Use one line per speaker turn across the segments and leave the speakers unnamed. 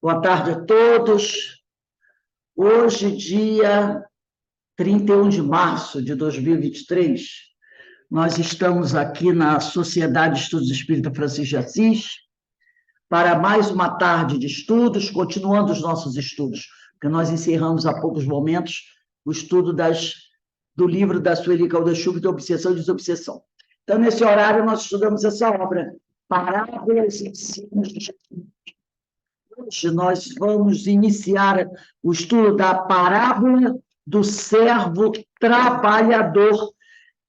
Boa tarde a todos. Hoje, dia 31 de março de 2023, nós estamos aqui na Sociedade de Estudos Espírita Francisco de Assis para mais uma tarde de estudos, continuando os nossos estudos, porque nós encerramos há poucos momentos o estudo do livro da Sueli Caldas-Schubert, de Obsessão e Desobsessão. Então, nesse horário, nós estudamos essa obra, Parábolas e Ensinos de Jesus. Hoje nós vamos iniciar o estudo da parábola do servo trabalhador,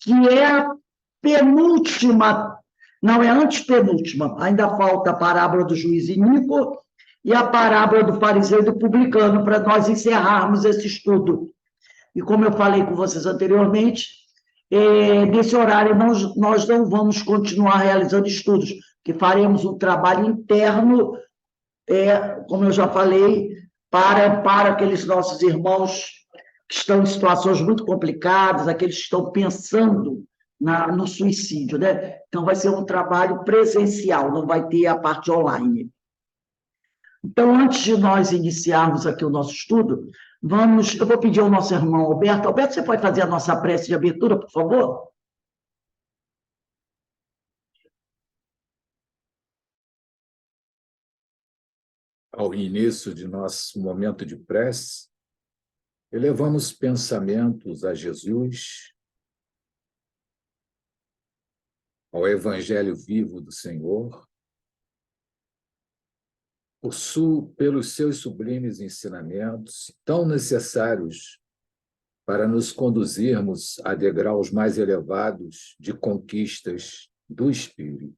que é a penúltima, não é a antepenúltima, ainda falta a parábola do juiz iníquo e a parábola do fariseu e do publicano, para nós encerrarmos esse estudo. E como eu falei com vocês anteriormente, nesse horário nós não vamos continuar realizando estudos, que faremos um trabalho interno, como eu já falei, para aqueles nossos irmãos que estão em situações muito complicadas, aqueles que estão pensando no suicídio, né? Então, vai ser um trabalho presencial, não vai ter a parte online. Então, antes de nós iniciarmos aqui o nosso estudo, eu vou pedir ao nosso irmão Alberto. Alberto, você pode fazer a nossa prece de abertura, por favor?
Ao início de nosso momento de prece, elevamos pensamentos a Jesus, ao Evangelho vivo do Senhor, pelos seus sublimes ensinamentos, tão necessários para nos conduzirmos a degraus mais elevados de conquistas do Espírito.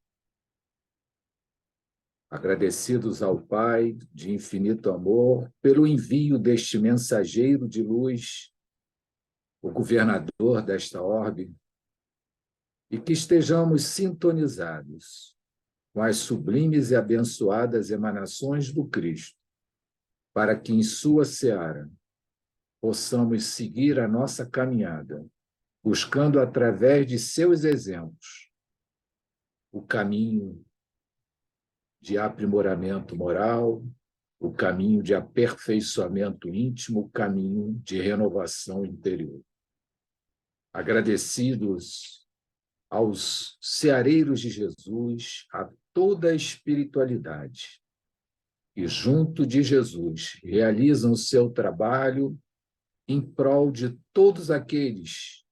Agradecidos ao Pai de infinito amor pelo envio deste mensageiro de luz, o governador desta orbe, e que estejamos sintonizados com as sublimes e abençoadas emanações do Cristo, para que em sua seara possamos seguir a nossa caminhada, buscando através de seus exemplos o caminho de aprimoramento moral, o caminho de aperfeiçoamento íntimo, o caminho de renovação interior. Agradecidos aos seareiros de Jesus, a toda a espiritualidade, que junto de Jesus realizam o seu trabalho em prol de todos aqueles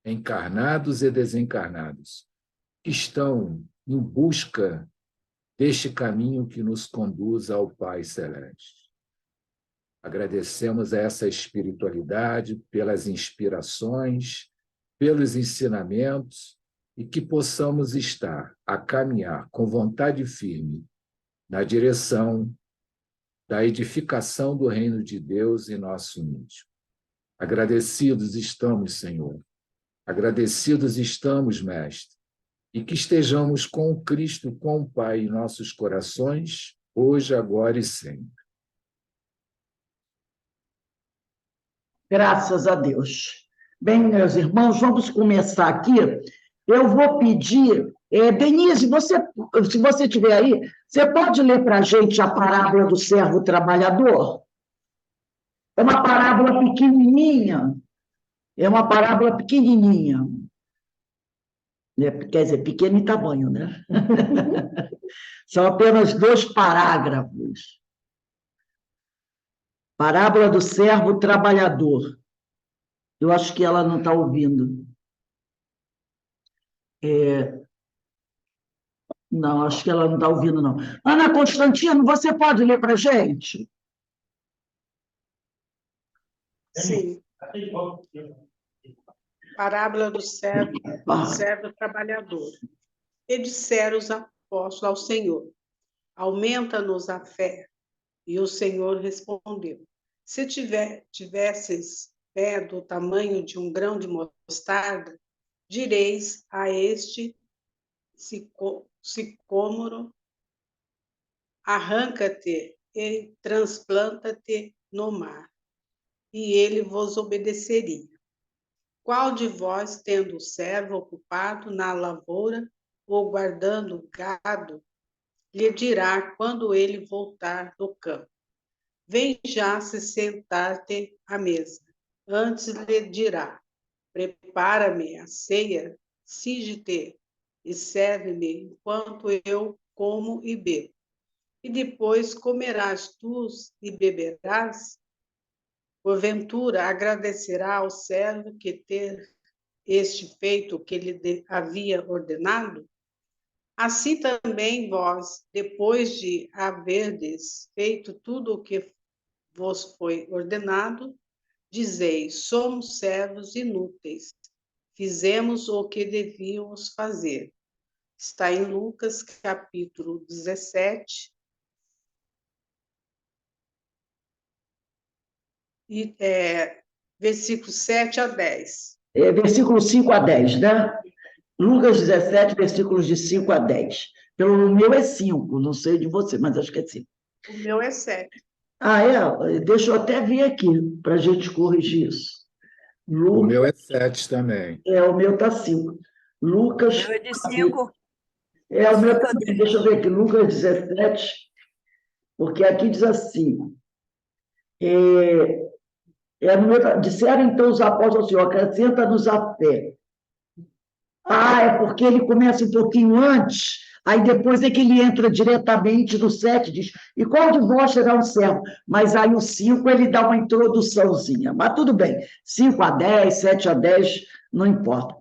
encarnados e desencarnados que estão em busca deste caminho que nos conduz ao Pai Celeste. Agradecemos a essa espiritualidade pelas inspirações, pelos ensinamentos, e que possamos estar a caminhar com vontade firme na direção da edificação do reino de Deus em nosso íntimo. Agradecidos estamos, Senhor. Agradecidos estamos, Mestre, e que estejamos com o Cristo, com o Pai em nossos corações, hoje, agora e sempre.
Graças a Deus. Bem, meus irmãos, vamos começar aqui. Eu vou pedir, Denise, se você estiver aí, você pode ler para a gente a parábola do servo trabalhador? É uma parábola pequenininha. Quer dizer, pequeno em tamanho, né? São apenas 2 parágrafos. Parábola do servo trabalhador. Eu acho que ela não está ouvindo. Não, acho que ela não está ouvindo, não. Ana Constantino, você pode ler para a gente?
Sim. Parábola do servo trabalhador. E disseram os apóstolos ao Senhor: aumenta-nos a fé. E o Senhor respondeu: se tivesses fé do tamanho de um grão de mostarda, direis a este sicômoro: arranca-te e transplanta-te no mar, e ele vos obedeceria. Qual de vós, tendo o servo ocupado na lavoura ou guardando gado, lhe dirá quando ele voltar do campo: vem já se sentar-te à mesa. Antes lhe dirá, prepara-me a ceia, cinge-te e serve-me enquanto eu como e bebo. E depois comerás tu e beberás. Porventura agradecerá ao servo que ter este feito que lhe havia ordenado? Assim também vós, depois de haverdes feito tudo o que vos foi ordenado, dizeis, somos servos inúteis, fizemos o que devíamos fazer. Está em Lucas, capítulo 17, versículos 7 a 10.
Versículos 5 a 10, né? Lucas 17, versículos de 5 a 10. Pelo meu é 5, não sei de você, mas acho que é 5.
O meu é 7.
Ah, é? Deixa eu até ver aqui, para a gente corrigir isso.
O meu é 7 também.
O meu está 5. Lucas.
O meu é de 5.
O meu também. Deixa eu ver aqui, Lucas 17, porque aqui diz assim. Disseram então os apóstolos ao Senhor, acrescenta-nos a fé. É porque ele começa um pouquinho antes, aí depois é que ele entra diretamente no 7, diz, e qual de vós será um servo? Mas aí o 5 ele dá uma introduçãozinha, mas tudo bem, 5 a 10, 7 a 10, não importa.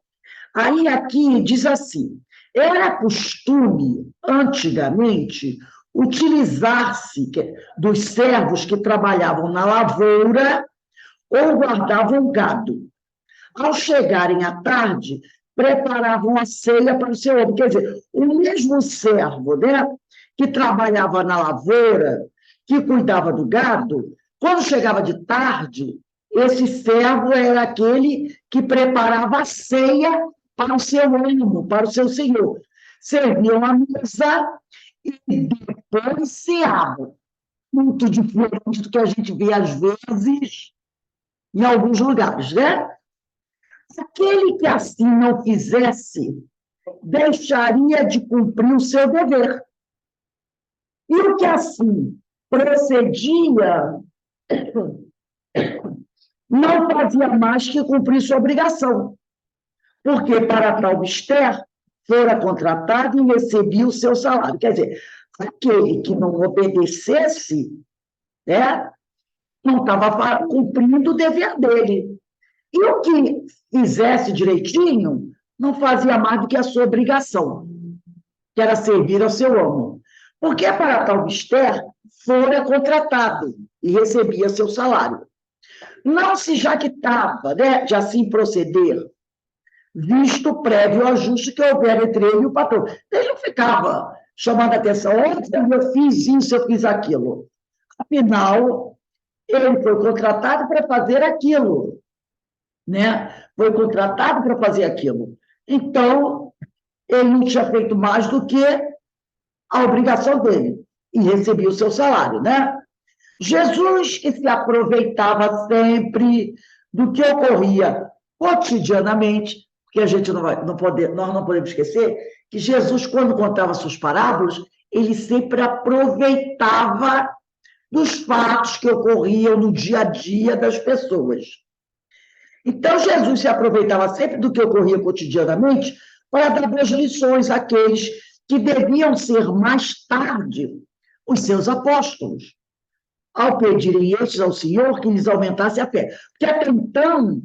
Aí aqui diz assim, era costume, antigamente, utilizar-se dos servos que trabalhavam na lavoura ou guardavam gado. Ao chegarem à tarde, preparavam a ceia para o seu homem. Quer dizer, o mesmo servo, né, que trabalhava na lavoura, que cuidava do gado, quando chegava de tarde, esse servo era aquele que preparava a ceia para o seu amo, para o seu senhor. Serviam a mesa e depois ceavam. Muito diferente do que a gente vê, às vezes, em alguns lugares, né? Aquele que assim não fizesse, deixaria de cumprir o seu dever. E o que assim procedia, não fazia mais que cumprir sua obrigação, porque para tal mister fora contratado e recebia o seu salário. Quer dizer, aquele que não obedecesse, né, não estava cumprindo o dever dele. E o que fizesse direitinho, não fazia mais do que a sua obrigação, que era servir ao seu amo. Porque para tal mister fora contratado e recebia seu salário. Não se jactava, né, de assim proceder, visto o prévio ajuste que houver entre ele e o patrão. Ele não ficava chamando a atenção, eu fiz isso, eu fiz aquilo. Afinal, ele foi contratado para fazer aquilo, né? Foi contratado para fazer aquilo. Então, ele não tinha feito mais do que a obrigação dele, e recebia o seu salário, né? Jesus, que se aproveitava sempre do que ocorria cotidianamente, porque a gente nós não podemos esquecer que Jesus, quando contava suas parábolas, ele sempre aproveitava dos fatos que ocorriam no dia a dia das pessoas. Então, Jesus se aproveitava sempre do que ocorria cotidianamente para dar boas lições àqueles que deviam ser mais tarde os seus apóstolos, ao pedirem estes ao Senhor que lhes aumentasse a fé. Porque até então,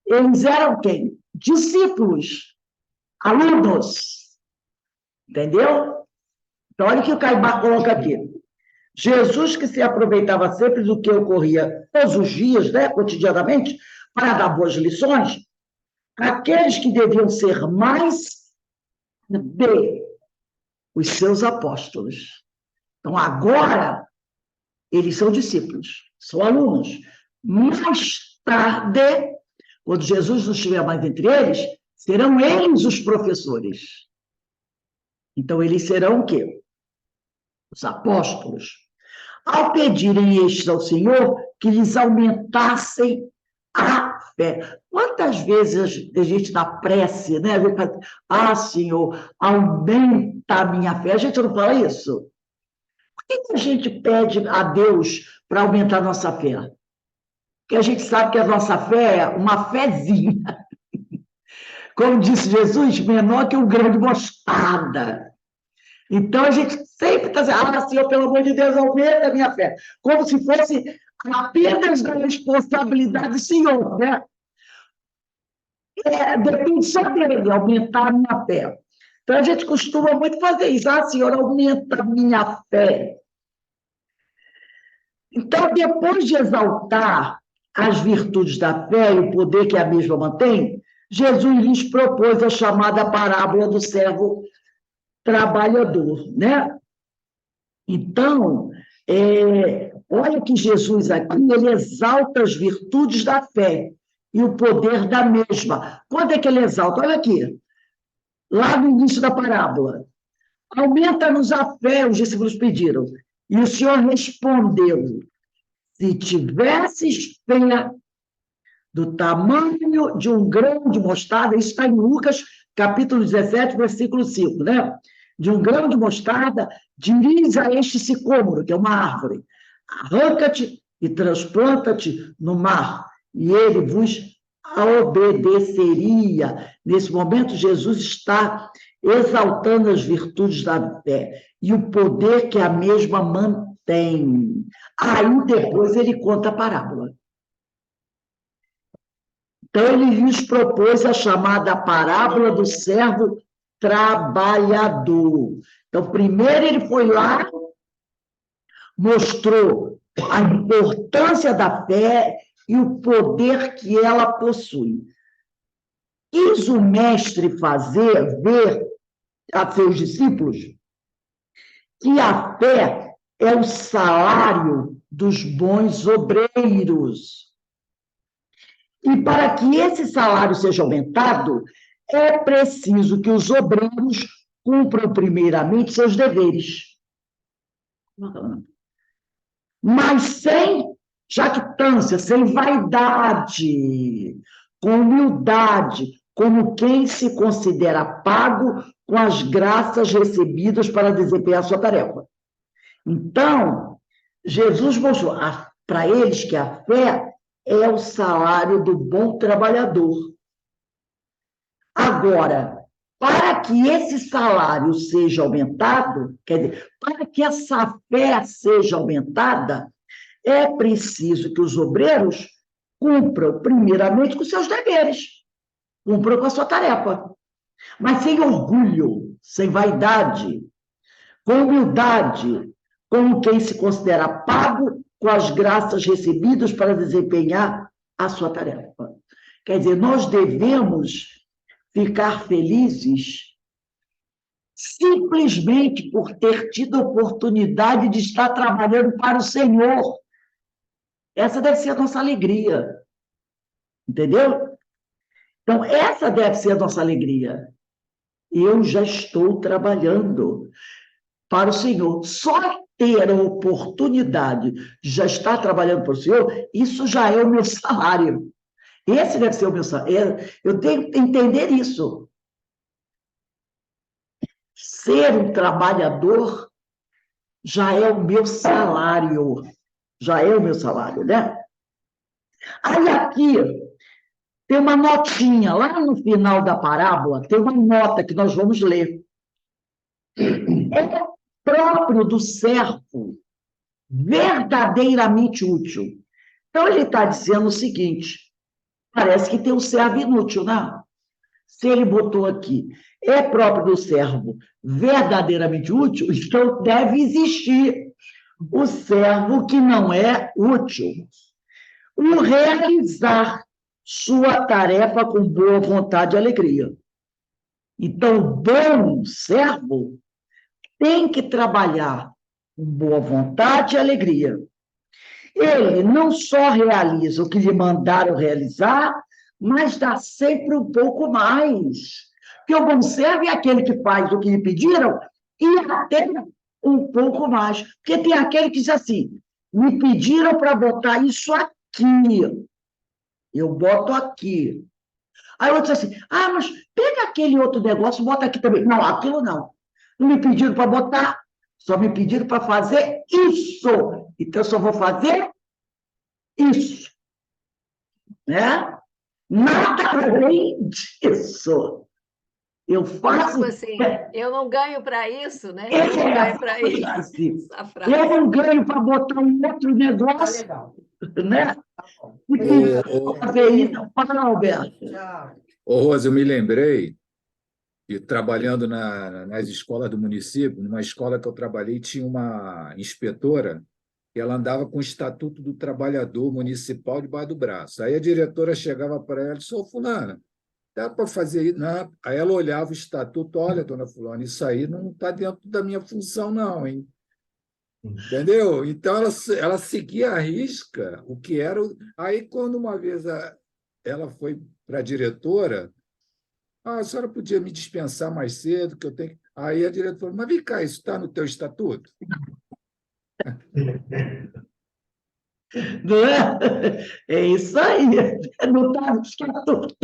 eles eram quem? Discípulos, alunos. Entendeu? Então, olha o que o Caimar coloca aqui. Jesus, que se aproveitava sempre do que ocorria todos os dias, né, cotidianamente, para dar boas lições, aqueles que deviam ser mais de os seus apóstolos. Então, agora, eles são discípulos, são alunos. Mais tarde, quando Jesus não estiver mais entre eles, serão eles os professores. Então, eles serão o quê? Os apóstolos. Ao pedirem estes ao Senhor que lhes aumentassem a fé. Quantas vezes a gente na prece, né? Senhor, aumenta a minha fé. A gente não fala isso? Por que a gente pede a Deus para aumentar a nossa fé? Porque a gente sabe que a nossa fé é uma fezinha. Como disse Jesus, menor que um grão de mostarda. Então, a gente sempre está dizendo, Senhor, pelo amor de Deus, aumenta a minha fé. Como se fosse apenas da responsabilidade do Senhor, né? Depende só dele aumentar a minha fé. Então, a gente costuma muito fazer isso. Senhor, aumenta a minha fé. Então, depois de exaltar as virtudes da fé e o poder que a mesma mantém, Jesus lhes propôs a chamada parábola do servo trabalhador, né? Então, olha que Jesus aqui, ele exalta as virtudes da fé e o poder da mesma. Quando é que ele exalta? Olha aqui, lá no início da parábola. Aumenta-nos a fé, os discípulos pediram. E o Senhor respondeu, se tivesses fé do tamanho de um grão de mostarda, isso está em Lucas, capítulo 17, versículo 5, né? De um grão de mostarda, diz a este sicômoro, que é uma árvore, arranca-te e transplanta-te no mar, e ele vos obedeceria. Nesse momento, Jesus está exaltando as virtudes da fé e o poder que a mesma mantém. Aí, depois, ele conta a parábola. Então, ele lhes propôs a chamada parábola do servo trabalhador. Então, primeiro ele foi lá, mostrou a importância da fé e o poder que ela possui. Quis o mestre ver a seus discípulos que a fé é o salário dos bons obreiros. E para que esse salário seja aumentado, é preciso que os obreiros cumpram primeiramente seus deveres. Mas sem jactância, sem vaidade, com humildade, como quem se considera pago com as graças recebidas para desempenhar sua tarefa. Então, Jesus mostrou para eles que a fé é o salário do bom trabalhador. Agora, para que esse salário seja aumentado, quer dizer, para que essa fé seja aumentada, é preciso que os obreiros cumpram primeiramente com seus deveres, cumpram com a sua tarefa, mas sem orgulho, sem vaidade, com humildade, como quem se considera pago com as graças recebidas para desempenhar a sua tarefa. Quer dizer, nós devemos ficar felizes simplesmente por ter tido a oportunidade de estar trabalhando para o Senhor. Essa deve ser a nossa alegria. Entendeu? Então, essa deve ser a nossa alegria. Eu já estou trabalhando para o Senhor. Só ter a oportunidade de já estar trabalhando para o Senhor, isso já é o meu salário. Esse deve ser o meu salário. Eu tenho que entender isso. Ser um trabalhador já é o meu salário. Já é o meu salário, né? Aí aqui tem uma notinha, lá no final da parábola, tem uma nota que nós vamos ler. É próprio do servo verdadeiramente útil. Então, ele está dizendo o seguinte, parece que tem um servo inútil, né? Se ele botou aqui, é próprio do servo verdadeiramente útil, então deve existir o servo que não é útil. O realizar sua tarefa com boa vontade e alegria. Então, o bom servo tem que trabalhar com boa vontade e alegria. Ele não só realiza o que lhe mandaram realizar, mas dá sempre um pouco mais. Porque o bom servo é aquele que faz o que lhe pediram e até um pouco mais. Porque tem aquele que diz assim, me pediram para botar isso aqui, eu boto aqui. Aí o outro diz assim, mas pega aquele outro negócio, bota aqui também. Não, aquilo não. Não me pediram para botar, Só me pediram para fazer isso. Então, eu só vou fazer isso. Né? Nada além disso. Eu faço.
Tipo assim, eu não ganho para isso, né?
É,
Eu não ganho para isso. Essa frase.
Eu não ganho para botar um outro negócio, né? Fazer isso. Fala, Alberto.
Ô, Rosa, eu me lembrei e trabalhando nas escolas do município, numa escola que eu trabalhei, tinha uma inspetora que ela andava com o Estatuto do Trabalhador Municipal debaixo do braço. Aí a diretora chegava para ela e disse: "Ô, fulana, dá para fazer isso?" Não. Aí ela olhava o estatuto: "Olha, dona fulana, isso aí não está dentro da minha função, não, hein?" Entendeu? Então, ela seguia à risca o que era. Aí, quando uma vez ela foi para a diretora: "Ah, a senhora podia me dispensar mais cedo, que eu tenho que." Aí a diretora falou: "Mas vem cá, isso está no teu estatuto?"
Não é? É isso aí. Não está no estatuto.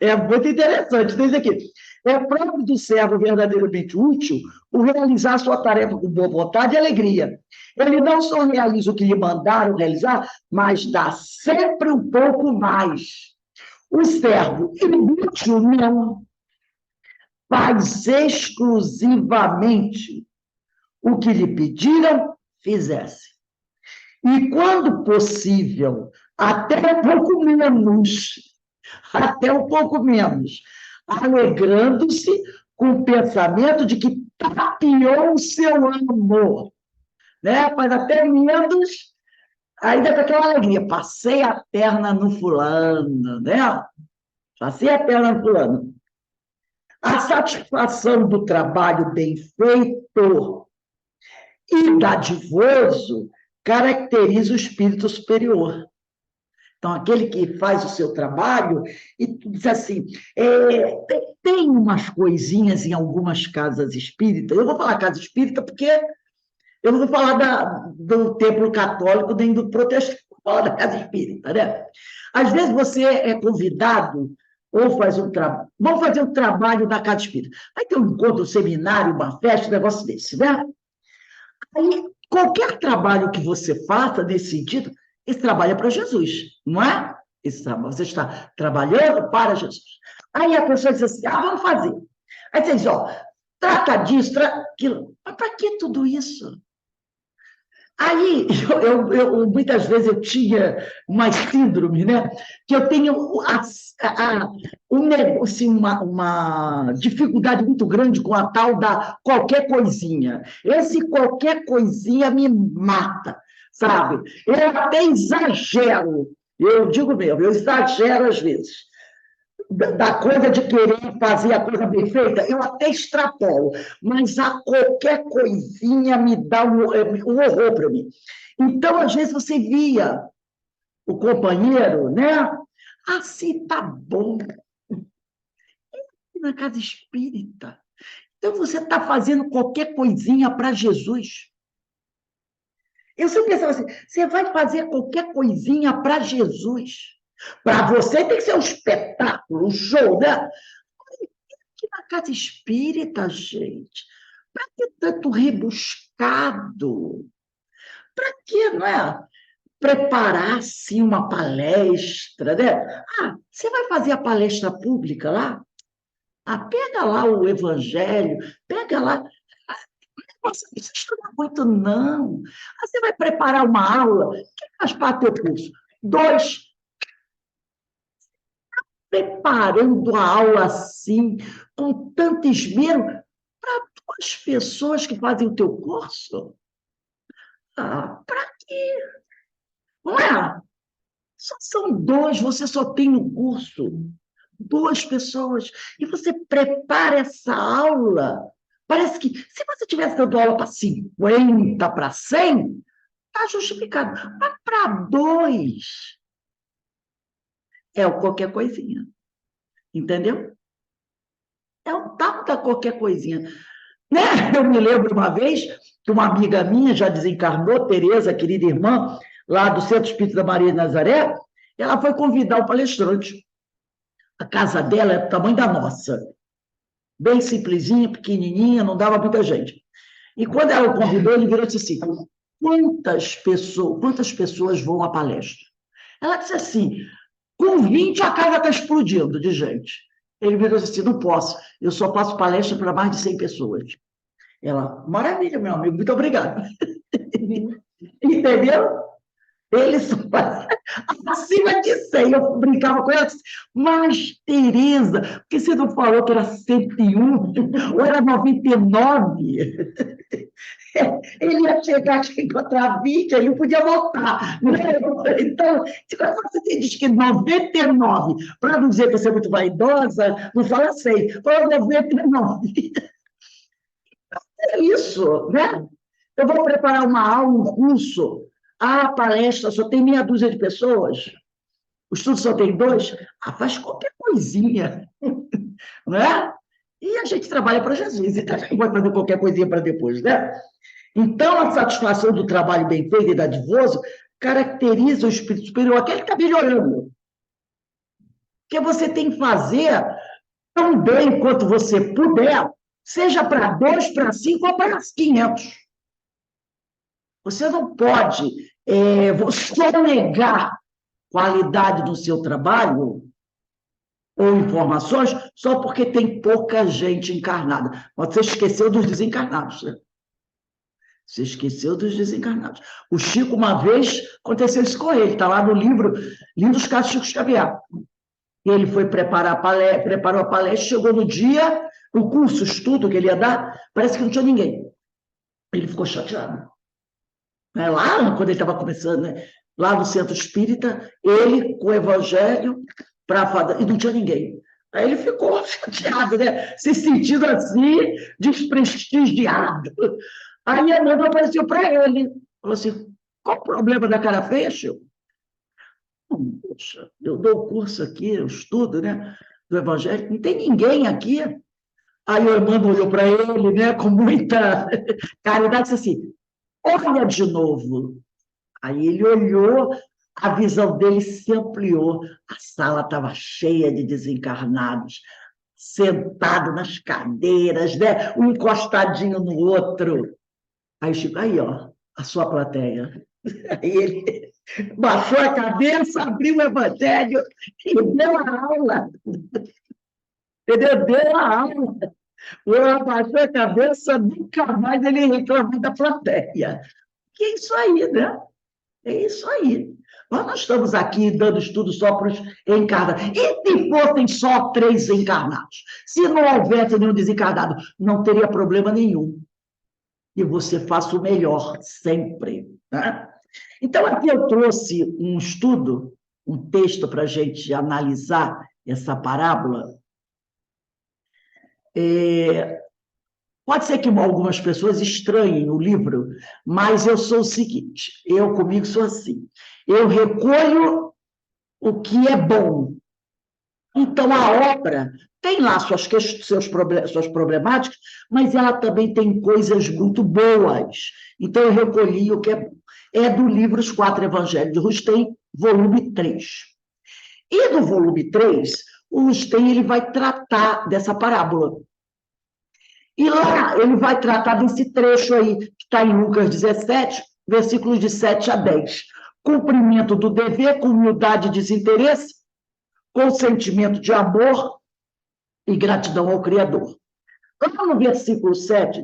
É muito interessante. Diz aqui: é próprio do servo verdadeiramente útil o realizar sua tarefa com boa vontade e alegria. Ele não só realiza o que lhe mandaram realizar, mas dá sempre um pouco mais. O servo inútil não faz exclusivamente o que lhe pediram, fizesse. E, quando possível, até um pouco menos, alegrando-se com o pensamento de que tapeou o seu amor, né? Mas até menos, ainda com aquela alegria: passei a perna no fulano, né? Passei a perna no fulano. A satisfação do trabalho bem feito e dadivoso caracteriza o espírito superior. Então, aquele que faz o seu trabalho e diz assim, tem umas coisinhas em algumas casas espíritas. Eu vou falar casa espírita porque eu não vou falar do templo católico nem do protestante, vou falar da casa espírita, né? Às vezes você é convidado ou faz um trabalho, vamos fazer um trabalho na casa espírita. Aí tem um encontro, um seminário, uma festa, um negócio desse, né? Aí, qualquer trabalho que você faça nesse sentido, esse trabalho é para Jesus, não é? Esse trabalho, você está trabalhando para Jesus. Aí a pessoa diz assim: vamos fazer. Aí você diz: trata disso, trata aquilo. Mas para que tudo isso? Aí, muitas vezes eu tinha uma síndrome, né? Que eu tenho uma dificuldade muito grande com a tal da qualquer coisinha. Esse qualquer coisinha me mata, sabe? Eu até exagero, eu digo mesmo, eu exagero às vezes. Da coisa de querer fazer a coisa bem feita, eu até extrapolo, mas a qualquer coisinha me dá um horror para mim. Então, às vezes, você via o companheiro, né? Assim, tá bom. Na casa espírita. Então, você está fazendo qualquer coisinha para Jesus. Eu sempre pensava assim: você vai fazer qualquer coisinha para Jesus. Para você tem que ser um espetáculo, um show, né? Aqui na casa espírita, gente, para que tanto rebuscado? Para que, não é? Preparar, assim, uma palestra, né? Você vai fazer a palestra pública lá? Pega lá o evangelho, pega lá. Nossa, isso estuda muito, não. Você vai preparar uma aula, quem faz parte do teu curso? 2, preparando a aula assim, com tanto esmero, para 2 pessoas que fazem o teu curso? Para quê? Não é? Só são 2, você só tem no curso 2 pessoas, e você prepara essa aula. Parece que, se você tivesse dando aula para 50, para 100, está justificado. Mas para 2, é o qualquer coisinha. Entendeu? É o tal da qualquer coisinha. Né? Eu me lembro uma vez que uma amiga minha, já desencarnou, Tereza, querida irmã, lá do Centro Espírita da Maria de Nazaré, ela foi convidar o palestrante. A casa dela é do tamanho da nossa. Bem simplesinha, pequenininha, não dava muita gente. E quando ela o convidou, ele virou e disse assim, quantas pessoas vão à palestra? Ela disse assim, com 20 a casa está explodindo de gente. Ele virou e disse assim, não posso, eu só faço palestra para mais de 100 pessoas. Ela, maravilha, meu amigo, muito obrigada. Entendeu? Ele só faz acima de 100. Eu brincava com ela, mas, Tereza, por que você não falou que era 101 ou era 99? Ele ia chegar, tinha que encontrar 20, ele não podia voltar. Né? Então, se você diz que 99, para não dizer que você é muito vaidosa, não fala 100, fala 99. É isso, né? Eu vou preparar uma aula, um curso, a palestra só tem meia dúzia de pessoas, o estudo só tem 2, faz qualquer coisinha, não é? E a gente trabalha para Jesus, então a gente vai fazer qualquer coisinha para depois, né? Então, a satisfação do trabalho bem feito e dadivoso caracteriza o espírito superior, aquele que está melhorando. Porque você tem que fazer tão bem quanto você puder, seja para 2, para 5 ou para 500. Você não pode sonegar qualidade do seu trabalho ou informações só porque tem pouca gente encarnada. Mas você esqueceu dos desencarnados, né? Você esqueceu dos desencarnados. O Chico, uma vez, aconteceu isso com ele, está lá no livro Lindos Casos de Chico Xavier. Ele foi preparou a palestra, chegou no dia, o curso, o estudo que ele ia dar, parece que não tinha ninguém. Ele ficou chateado. Lá, quando ele estava começando, né? Lá no Centro Espírita, ele com o Evangelho, e não tinha ninguém. Aí ele ficou chateado, né? Se sentindo assim, desprestigiado. Aí a noiva apareceu para ele, falou assim, qual o problema da cara feia, Chico? Poxa, eu dou o curso aqui, eu estudo, né, do Evangelho, não tem ninguém aqui. Aí o irmão olhou para ele, né, com muita caridade, e disse assim, olha de novo. Aí ele olhou, a visão dele se ampliou, a sala estava cheia de desencarnados, sentado nas cadeiras, né, um encostadinho no outro. Aí, Chico, aí, ó, a sua plateia. Aí ele baixou a cabeça, abriu o Evangelho e deu a aula. Entendeu? Deu a aula. O abaixou a cabeça, nunca mais ele reclamou da plateia. Que é isso aí, né? É isso aí. Nós não estamos aqui dando estudo só para os encarnados. E se fossem só 3 encarnados? Se não houvesse nenhum desencarnado, não teria problema nenhum. E você faça o melhor, sempre. Né? Então, aqui eu trouxe um estudo, um texto para a gente analisar essa parábola. Pode ser que algumas pessoas estranhem o livro, mas eu sou o seguinte, eu comigo sou assim, eu recolho o que é bom. Então, a obra tem lá suas problemáticas, mas ela também tem coisas muito boas. Então, eu recolhi o que é bom. É do livro Os 4 Evangelhos de Rustem, volume 3. E no volume 3, o Rustem ele vai tratar dessa parábola. E lá ele vai tratar desse trecho aí, que está em Lucas 17, versículos de 7 a 10. Cumprimento do dever com humildade e desinteresse, com sentimento de amor e gratidão ao Criador. Lá no versículo 7,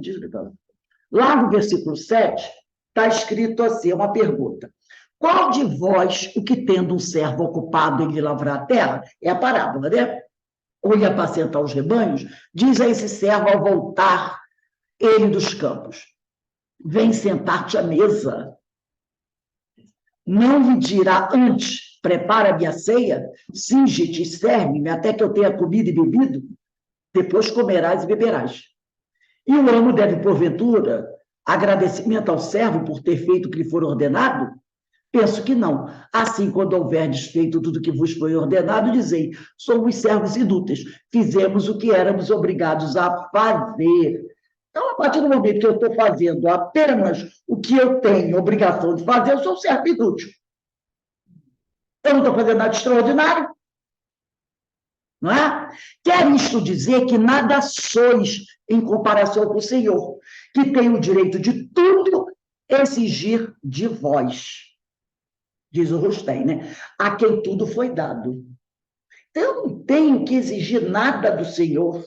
lá no versículo 7, está escrito assim, é uma pergunta. Qual de vós, o que tendo um servo ocupado em lhe lavrar a terra, é a parábola, né? Ou lhe apacentar os rebanhos, diz a esse servo ao voltar ele dos campos, vem sentar-te à mesa. Não lhe dirá antes, prepara-me a ceia, cinge-te e serve-me até que eu tenha comido e bebido, depois comerás e beberás. E o amo deve, porventura, agradecimento ao servo por ter feito o que lhe for ordenado? Penso que não. Assim, quando houverdes feito tudo o que vos foi ordenado, dizei, somos servos inúteis, fizemos o que éramos obrigados a fazer. Então, a partir do momento que eu estou fazendo apenas o que eu tenho obrigação de fazer, eu sou um servo inútil. Eu não estou fazendo nada extraordinário. não é? Quer isto dizer que nada sois em comparação com o Senhor, que tem o direito de tudo exigir de vós, diz o Rustem, né? A quem tudo foi dado. Então, eu não tenho que exigir nada do Senhor,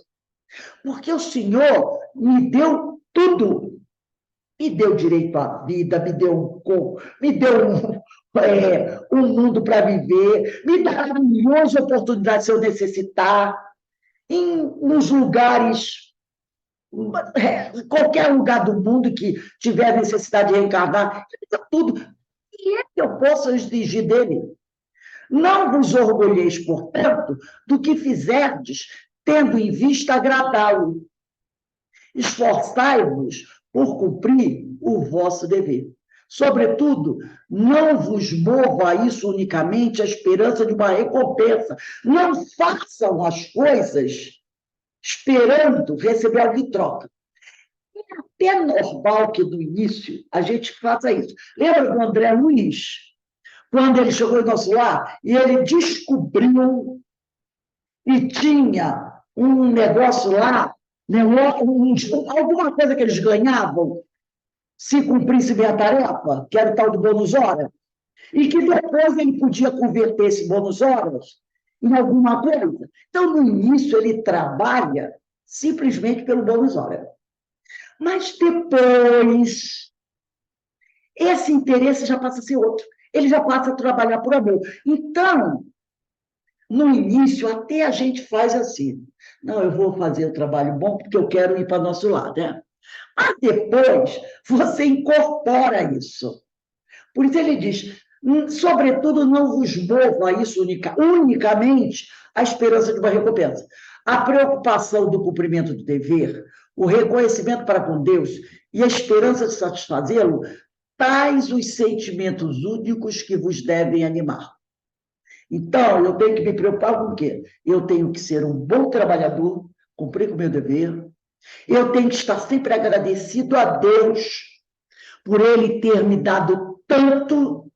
porque o Senhor me deu tudo. Me deu direito à vida, me deu um corpo, me deu um mundo para viver, me dá milhões de oportunidades se eu necessitar, nos lugares, qualquer lugar do mundo que tiver necessidade de reencarnar, me deu tudo. E é que eu posso exigir dele. Não vos orgulheis, portanto, do que fizerdes, tendo em vista agradá-lo. Esforçai-vos por cumprir o vosso dever. Sobretudo, não vos mova a isso unicamente a esperança de uma recompensa. Não façam as coisas esperando receber algo em troca. É até normal que no início a gente faça isso. Lembra do André Luiz? Quando ele chegou no nosso lar e ele descobriu e tinha um negócio lá, né, alguma coisa que eles ganhavam se cumprisse bem a tarefa, que era o tal do bônus hora, e que depois ele podia converter esse bônus horas em alguma coisa. Então, no início, ele trabalha simplesmente pelo bônus hora. Mas depois, esse interesse já passa a ser outro. Ele já passa a trabalhar por amor. Então, no início, até a gente faz assim. Não, eu vou fazer o trabalho bom porque eu quero ir para o nosso lado, né? Mas depois, você incorpora isso. Por isso ele diz, sobretudo, não vos mova isso unicamente a esperança de uma recompensa. A preocupação do cumprimento do dever, o reconhecimento para com Deus e a esperança de satisfazê-lo, tais os sentimentos únicos que vos devem animar. Então, eu tenho que me preocupar com o quê? Eu tenho que ser um bom trabalhador, cumprir com o meu dever, eu tenho que estar sempre agradecido a Deus por Ele ter me dado tanto,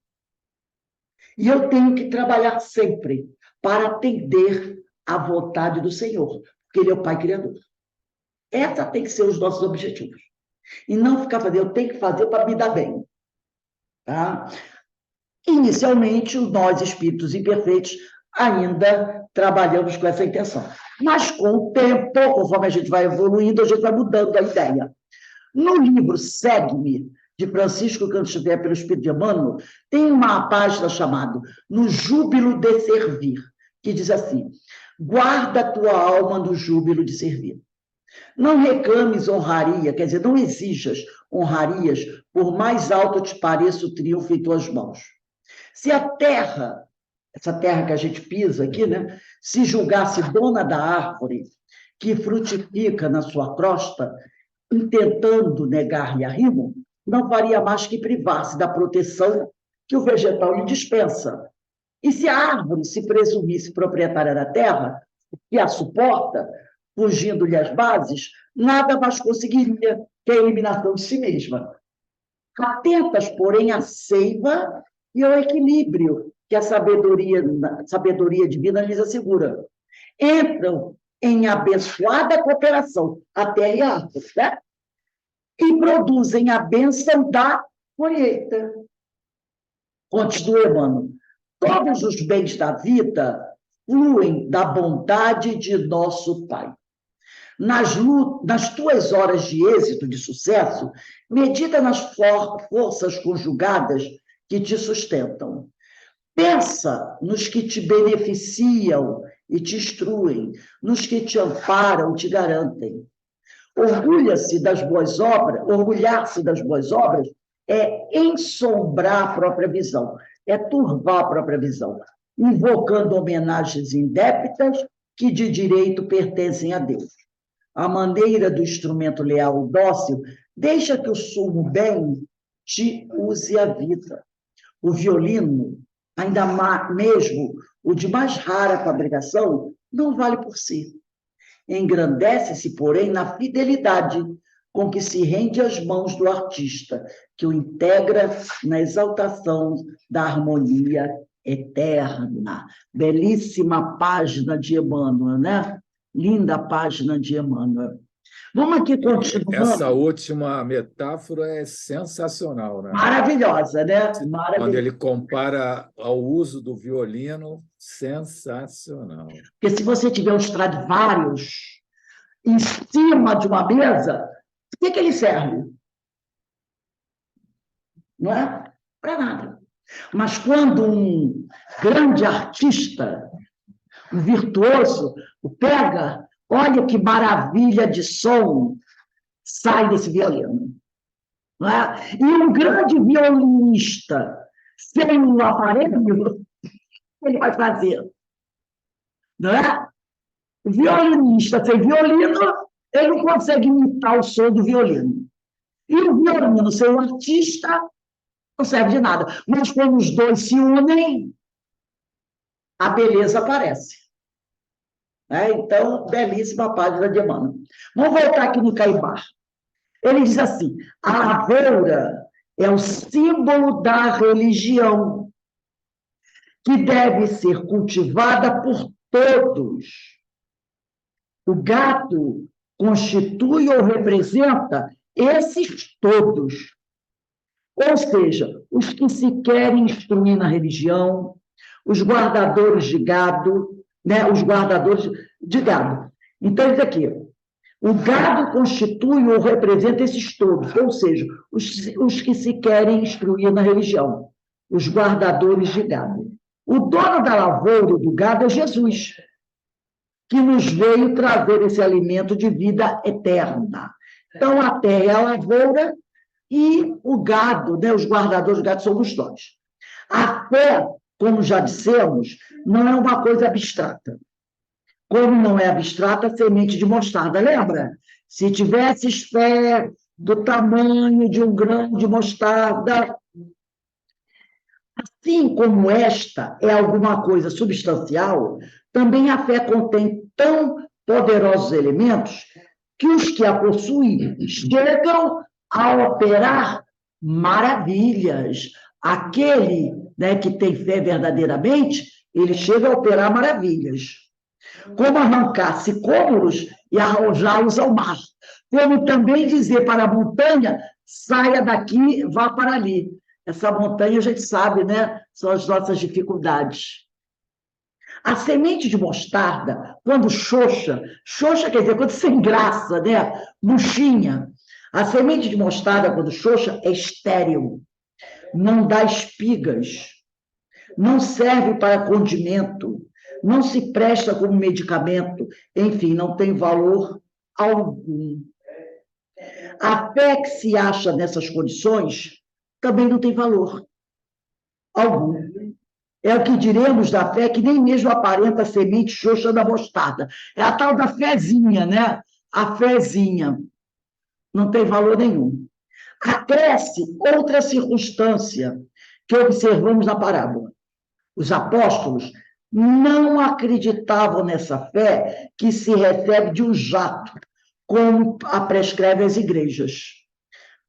e eu tenho que trabalhar sempre para atender à vontade do Senhor, porque Ele é o Pai Criador. Essa tem que ser os nossos objetivos. E não ficar fazendo, eu tenho que fazer para me dar bem. Tá? Inicialmente, nós, espíritos imperfeitos, ainda trabalhamos com essa intenção. Mas, com o tempo, conforme a gente vai evoluindo, a gente vai mudando a ideia. No livro Segue-me, de Francisco Cândido Xavier, pelo Espírito de Emmanuel, tem uma página chamada No Júbilo de Servir, que diz assim, guarda a tua alma no júbilo de servir. Não reclames honraria, quer dizer, não exijas honrarias, por mais alto te pareça o triunfo em tuas mãos. Se a terra, essa terra que a gente pisa aqui, né, se julgasse dona da árvore que frutifica na sua crosta, intentando negar-lhe arrimo, não faria mais que privar-se da proteção que o vegetal lhe dispensa. E se a árvore se presumisse proprietária da terra, que a suporta, fugindo-lhe as bases, nada mais conseguiria que a eliminação de si mesma. Atentas, porém, à seiva e ao equilíbrio que a sabedoria divina lhes assegura. Entram em abençoada cooperação, a terra e a árvore, né? E produzem a bênção da colheita. Continua, Emmanuel. Todos os bens da vida fluem da bondade de nosso Pai. Nas tuas horas de êxito, de sucesso, medita nas forças conjugadas que te sustentam. Pensa nos que te beneficiam e te instruem, nos que te amparam e te garantem. Orgulhar-se das boas obras é ensombrar a própria visão, é turvar a própria visão, invocando homenagens indébitas que de direito pertencem a Deus. A maneira do instrumento leal e dócil deixa que o sumo bem te use a vida. O violino, ainda mesmo o de mais rara fabricação, não vale por si. Engrandece-se, porém, na fidelidade com que se rende às mãos do artista, que o integra na exaltação da harmonia eterna. Belíssima página de Emmanuel, né? Linda página de Emmanuel. Vamos aqui continuando.
Essa última metáfora é sensacional, né?
Maravilhosa, né?
Quando
Maravilhosa.
ele compara ao uso do violino, sensacional.
Porque se você tiver um Stradivarius em cima de uma mesa, o que ele serve? Não é? Para nada. Mas quando um grande artista, um virtuoso, o pega, olha que maravilha de som sai desse violino. Não é? E um grande violinista, sem um aparelho, ele vai fazer. Não é? O violinista sem violino, ele não consegue imitar o som do violino. E o violino sem o artista, não serve de nada. Mas quando os dois se unem, a beleza aparece. Então, belíssima página de Emmanuel. Vamos voltar aqui no Caibar. Ele diz assim, a lavoura é o símbolo da religião, que deve ser cultivada por todos. O gado constitui ou representa esses todos. Ou seja, os que se querem instruir na religião, os guardadores de gado, né? Os guardadores de gado. Então, isso aqui, o gado constitui ou representa esses todos, ou seja, os que se querem instruir na religião, os guardadores de gado. O dono da lavoura do gado é Jesus, que nos veio trazer esse alimento de vida eterna. Então, a terra é a lavoura e o gado, né, os guardadores de gado somos nós. A fé, como já dissemos, não é uma coisa abstrata. Como não é abstrata, a semente de mostarda, lembra? Se tivesses fé do tamanho de um grão de mostarda, assim como esta é alguma coisa substancial, também a fé contém tão poderosos elementos que os que a possuem chegam a operar maravilhas. Aquele, né, que tem fé verdadeiramente, ele chega a operar maravilhas. Como arrancar sicômoros e arrojá-los ao mar. Como também dizer para a montanha, saia daqui, vá para ali. Essa montanha, a gente sabe, né? São as nossas dificuldades. A semente de mostarda, quando xoxa quer dizer quando sem graça, né? Murchinha. A semente de mostarda, quando xoxa, é estéril, não dá espigas, não serve para condimento, não se presta como medicamento, enfim, não tem valor algum. A fé que se acha nessas condições também não tem valor algum. É o que diremos da fé que nem mesmo aparenta a semente xoxa da mostarda. É a tal da fezinha, né? A fezinha. Não tem valor nenhum. Acresce outra circunstância que observamos na parábola. Os apóstolos não acreditavam nessa fé que se recebe de um jato, como a prescreve as igrejas.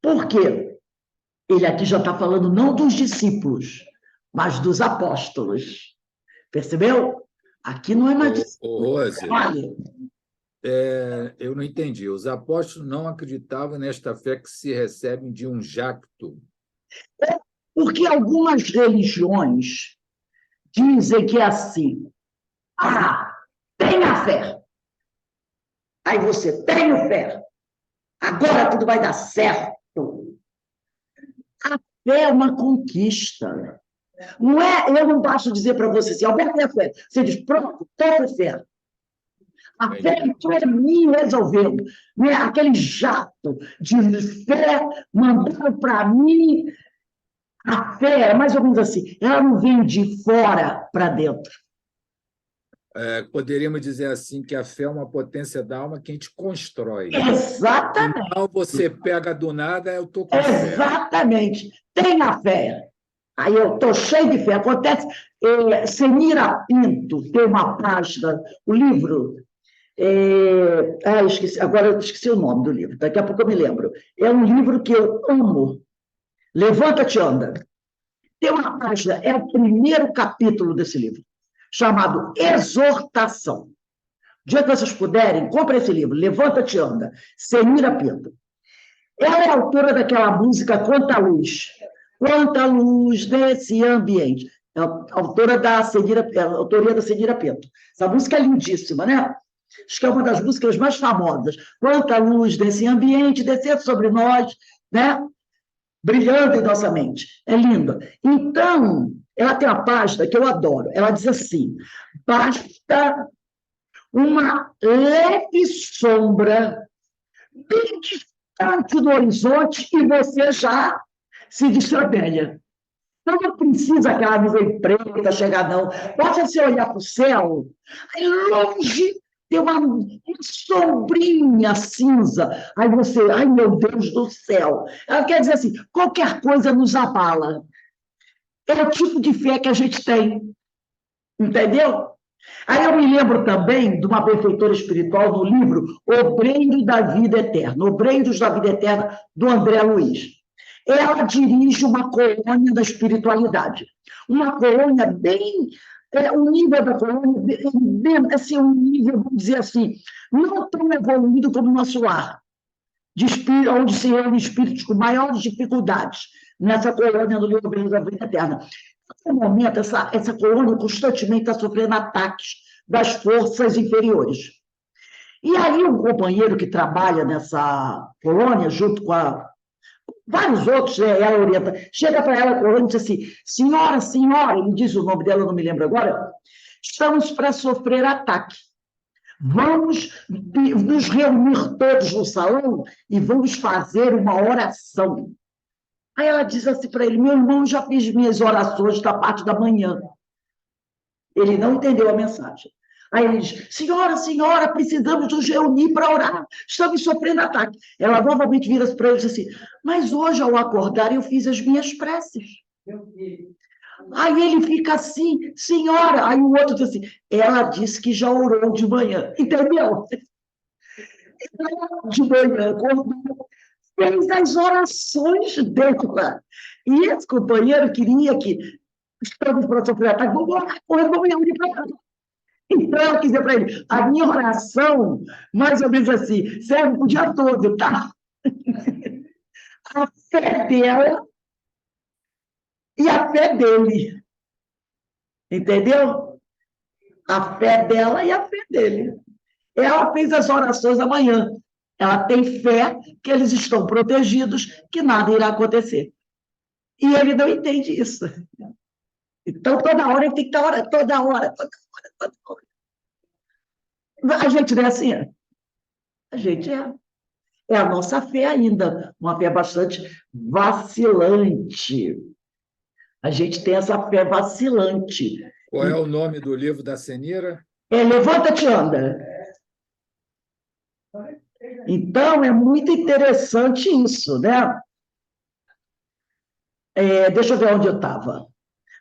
Por quê? Ele aqui já está falando não dos discípulos, mas dos apóstolos. Percebeu? Aqui não é mais discípulo.
Rose, eu não entendi. Os apóstolos não acreditavam nesta fé que se recebe de um jacto.
Porque algumas religiões dizem que é assim, tenha fé. Aí você tem fé. Agora tudo vai dar certo. A fé é uma conquista. Não é, eu não basta dizer para você assim, alguém tem fé. Você diz, pronto, tenha fé. A fé que para mim resolveu. Não é aquele jato de fé mandado para mim. A fé é mais ou menos assim, ela não vem de fora para dentro.
Poderíamos dizer assim que a fé é uma potência da alma que a gente constrói.
Exatamente.
Então, você pega do nada, eu estou com fé.
Exatamente. Tenha fé. Aí eu estou cheio de fé. Acontece, Semira Pinto tem uma página, o livro, agora eu esqueci o nome do livro, daqui a pouco eu me lembro. É um livro que eu amo. Levanta-te, anda. Tem uma página, é o primeiro capítulo desse livro, chamado Exortação. O dia que vocês puderem, compre esse livro, Levanta-te, Anda, Senira Pinto. Ela é autora daquela música Quanta luz nesse ambiente. É a autora autoria da Senira Pinto. Essa música é lindíssima, né? Acho que é uma das músicas mais famosas. Quanta luz nesse ambiente descer sobre nós, né? Brilhando em nossa mente. É linda. Então, ela tem uma página que eu adoro. Ela diz assim: basta uma leve sombra bem distante do horizonte e você já se destrabalha. Então, não precisa aquela nuvem preta chegar, não. Basta você olhar para o céu, aí longe tem uma sombrinha cinza. Aí você, ai meu Deus do céu. Ela quer dizer assim, qualquer coisa nos abala. É o tipo de fé que a gente tem. Entendeu? Aí eu me lembro também de uma benfeitora espiritual no livro Obreiros da Vida Eterna, Obreiros da Vida Eterna, do André Luiz. Ela dirige uma colônia da espiritualidade. Uma colônia bem... o nível da colônia, assim, um nível, vamos dizer assim, não tão evoluído como o nosso lar, onde se reúnem espíritos com maiores dificuldades, nessa colônia do livro Obreiros da Vida Eterna. No momento, essa colônia constantemente está sofrendo ataques das forças inferiores. E aí, um companheiro que trabalha nessa colônia, junto com vários outros, né, ela orienta, chega para ela, a colônia, e diz assim: senhora, ele diz o nome dela, eu não me lembro agora, estamos para sofrer ataque. Vamos nos reunir todos no salão e vamos fazer uma oração. Aí ela diz assim para ele: meu irmão, já fiz minhas orações da parte da manhã. Ele não entendeu a mensagem. Aí ele diz: senhora, precisamos nos reunir para orar. Estamos sofrendo ataque. Ela novamente vira para ele e diz assim: mas hoje, ao acordar, eu fiz as minhas preces. Aí ele fica assim: senhora. Aí o outro diz assim: ela disse que já orou de manhã. Entendeu? De manhã, acordou, fez as orações dela. E esse companheiro queria que estamos para sofrer ataque, vamos orar, vamos reunir para orar. Então, eu quis dizer para ele: a minha oração, mais ou menos assim, serve o dia todo, tá? A fé dela e a fé dele. Entendeu? A fé dela e a fé dele. Ela fez as orações amanhã. Ela tem fé que eles estão protegidos, que nada irá acontecer. E ele não entende isso. Então, toda hora ele tem que estar orando, toda hora. A gente não é assim? A gente é. É a nossa fé ainda, uma fé bastante vacilante. A gente tem essa fé vacilante.
Qual é o nome do livro da Senira?
Levanta-te, anda. Então, é muito interessante isso, né? Deixa eu ver onde eu estava.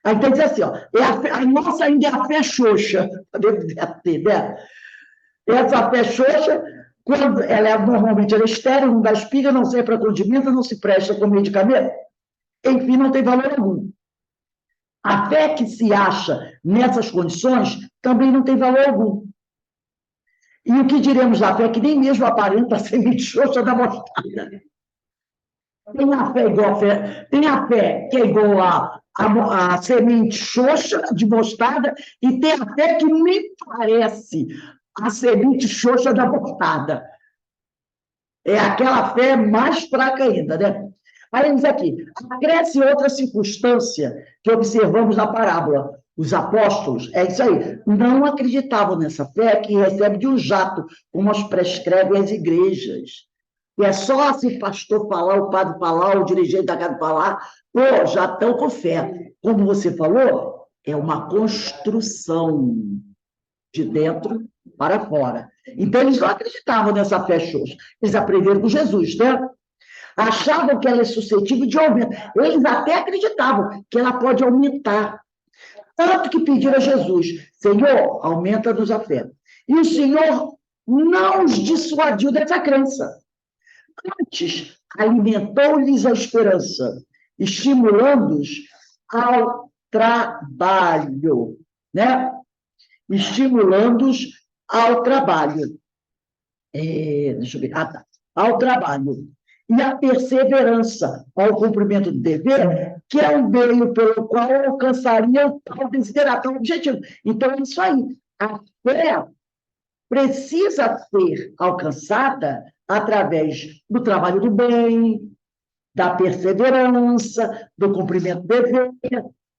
Aí tem que dizer assim, ó, a nossa ainda é a fé xoxa, né? Essa fé xoxa, quando normalmente ela é estéril, não dá espiga, não serve para condimento, não se presta como medicamento, enfim, não tem valor algum. A fé que se acha nessas condições também não tem valor algum. E o que diremos da fé que nem mesmo aparenta ser semente xoxa da mostarda? Tem a fé igual a fé, tem a fé que é igual a semente xoxa de mostarda e tem a fé que nem parece a semente xoxa da mostarda. É aquela fé mais fraca ainda, né? Aí diz aqui: acresce outra circunstância que observamos na parábola. Os apóstolos, é isso aí, não acreditavam nessa fé que recebe de um jato, como as prescrevem as igrejas. E é só se o pastor falar, o padre falar, o dirigente da casa falar, pô, já estão com fé. Como você falou, é uma construção de dentro para fora. Então, eles não acreditavam nessa fé xoxa. Eles aprenderam com Jesus, né? Achavam que ela é suscetível de aumento. Eles até acreditavam que ela pode aumentar. Tanto que pediram a Jesus: Senhor, aumenta-nos a fé. E o Senhor não os dissuadiu dessa crença. Antes, alimentou-lhes a esperança, estimulando-os ao trabalho, né? Estimulando-os ao trabalho. Deixa eu ver. Ao trabalho. E a perseverança ao cumprimento do dever, que é o meio pelo qual alcançaria o tal desiderato, o objetivo. Então, é isso aí. A fé precisa ser alcançada através do trabalho do bem, da perseverança, do cumprimento do dever,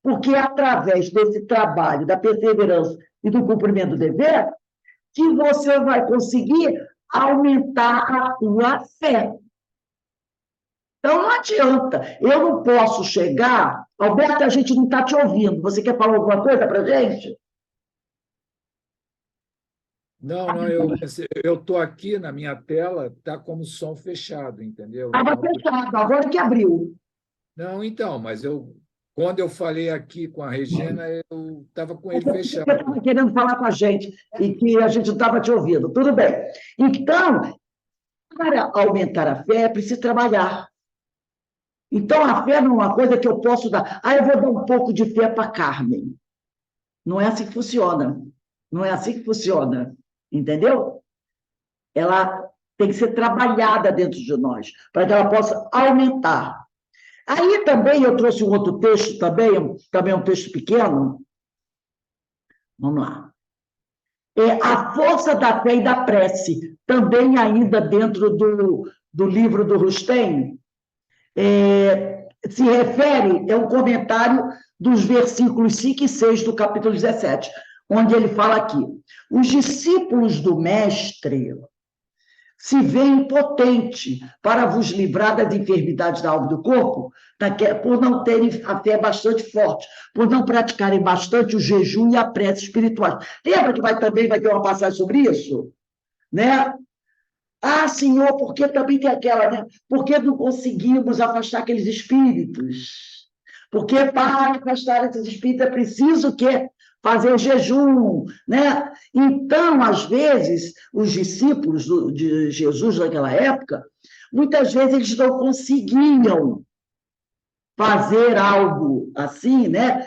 porque é através desse trabalho, da perseverança e do cumprimento do dever, que você vai conseguir aumentar a tua fé. Então, não adianta. Eu não posso chegar... Alberto, a gente não está te ouvindo. Você quer falar alguma coisa para a gente?
Não, eu estou aqui na minha tela, está como som fechado, entendeu?
Estava
Então,
fechado, agora que abriu.
não, então, mas quando eu falei aqui com a Regina, eu estava com ele
Você
fechado.
estava querendo falar com a gente e que a gente não estava te ouvindo. Tudo bem. Então, para aumentar a fé, é preciso trabalhar. Então, a fé não é uma coisa que eu posso dar. Eu vou dar um pouco de fé para Carmen. Não é assim que funciona. Não é assim que funciona. Entendeu? Ela tem que ser trabalhada dentro de nós, para que ela possa aumentar. Aí também eu trouxe um outro texto, também um texto pequeno. Vamos lá. A força da fé e da prece, também ainda dentro do livro do Rustem, se refere, é um comentário dos versículos 5 e 6 do capítulo 17, onde ele fala aqui: os discípulos do Mestre se veem impotentes para vos livrar das enfermidades da alma e do corpo, por não terem a fé bastante forte, por não praticarem bastante o jejum e a prece espiritual. Lembra que também vai ter uma passagem sobre isso? Né? Senhor, porque também tem aquela, né? Porque não conseguimos afastar aqueles espíritos? Porque para afastar esses espíritos é preciso o quê? Fazer jejum, né? Então, às vezes, os discípulos de Jesus naquela época, muitas vezes eles não conseguiam fazer algo assim, né?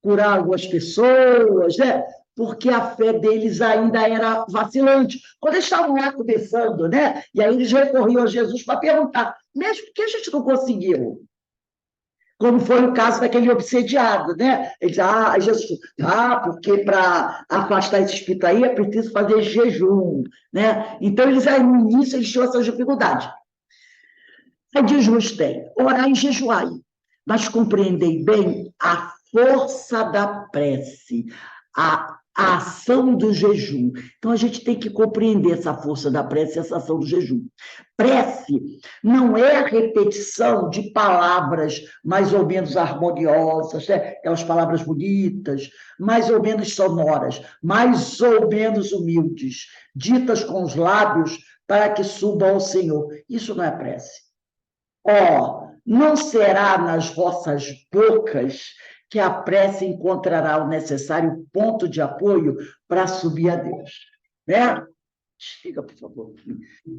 Curar algumas pessoas, né? Porque a fé deles ainda era vacilante. Quando eles estavam lá conversando, né? E aí eles recorriam a Jesus para perguntar, mesmo por que a gente não conseguiu? Como foi o caso daquele obsediado, né? Ele diz, Jesus, porque para afastar esse espírito aí é preciso fazer jejum, né? Então, no início, eles tinham essas dificuldades. Aí diz Rustem, orai e jejuai, mas compreendei bem a força da prece, a ação do jejum. Então, a gente tem que compreender essa força da prece e essa ação do jejum. Prece não é a repetição de palavras mais ou menos harmoniosas, né? Aquelas palavras bonitas, mais ou menos sonoras, mais ou menos humildes, ditas com os lábios para que suba ao Senhor. Isso não é prece. Não será nas vossas bocas que a prece encontrará o necessário ponto de apoio para subir a Deus. Né? Desliga, por favor.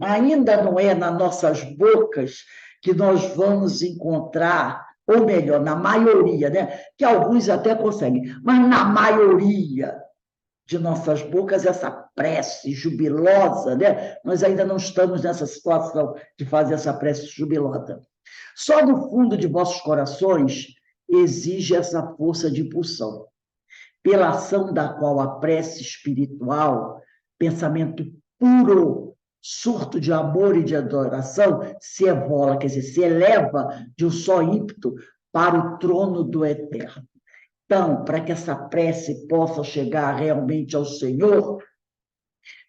Ainda não é nas nossas bocas que nós vamos encontrar, ou melhor, na maioria, né? Que alguns até conseguem, mas na maioria de nossas bocas, essa prece jubilosa, né? Nós ainda não estamos nessa situação de fazer essa prece jubilosa. Só no fundo de vossos corações exige essa força de impulsão, pela ação da qual a prece espiritual, pensamento puro, surto de amor e de adoração, se evola, quer dizer, se eleva de um só ímpeto para o trono do eterno. Então, para que essa prece possa chegar realmente ao Senhor,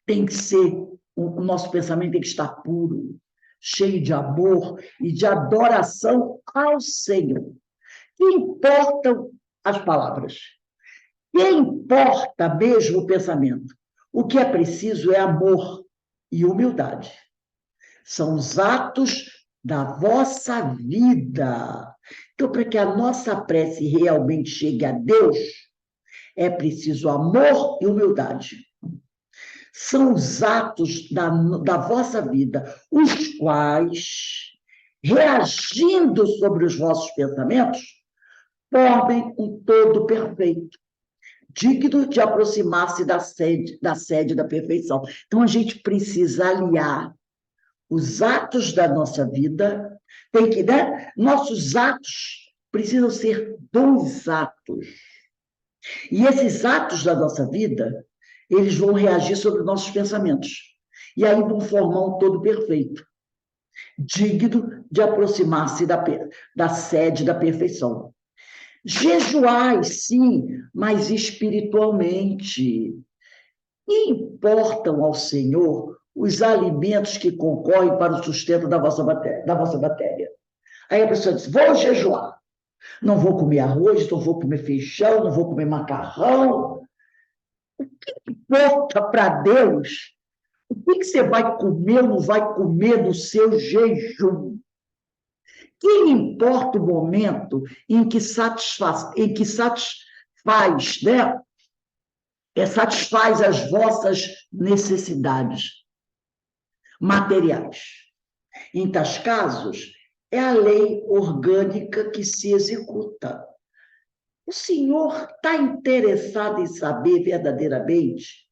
tem que ser, o nosso pensamento tem que estar puro, cheio de amor e de adoração ao Senhor. Que importam as palavras? Que importa mesmo o pensamento? O que é preciso é amor e humildade. São os atos da vossa vida. Então, para que a nossa prece realmente chegue a Deus, é preciso amor e humildade. São os atos da vossa vida, os quais, reagindo sobre os vossos pensamentos, formem um todo perfeito, digno de aproximar-se da sede da perfeição. Então, a gente precisa aliar os atos da nossa vida, tem que, né? Nossos atos precisam ser 2 atos. E esses atos da nossa vida, eles vão reagir sobre os nossos pensamentos. E aí vão formar um todo perfeito, digno de aproximar-se da sede da perfeição. Jejuai, sim, mas espiritualmente. E importam ao Senhor os alimentos que concorrem para o sustento da vossa matéria. Aí a pessoa diz, vou jejuar. Não vou comer arroz, não vou comer feijão, não vou comer macarrão. O que importa para Deus? O que você vai comer ou não vai comer no seu jejum? Que importa o momento em que satisfaz, né? Satisfaz as vossas necessidades materiais. Em tais casos, é a lei orgânica que se executa. O Senhor está interessado em saber verdadeiramente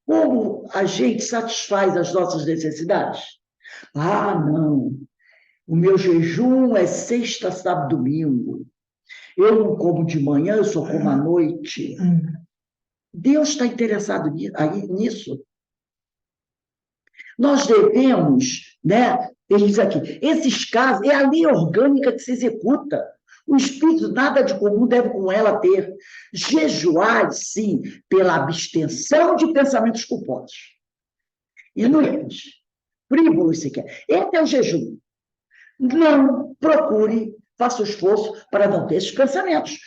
como a gente satisfaz as nossas necessidades? Ah, não. O meu jejum é sexta, sábado, domingo. Eu não como de manhã, eu só como à noite. Deus está interessado nisso. Nós devemos, né? Ele diz aqui, esses casos, é a lei orgânica que se executa. O espírito nada de comum deve com ela ter. Jejuar, sim, pela abstenção de pensamentos culposos. Inúteis, frívolos sequer. Esse é o jejum. Não procure, faça o esforço para não ter esses pensamentos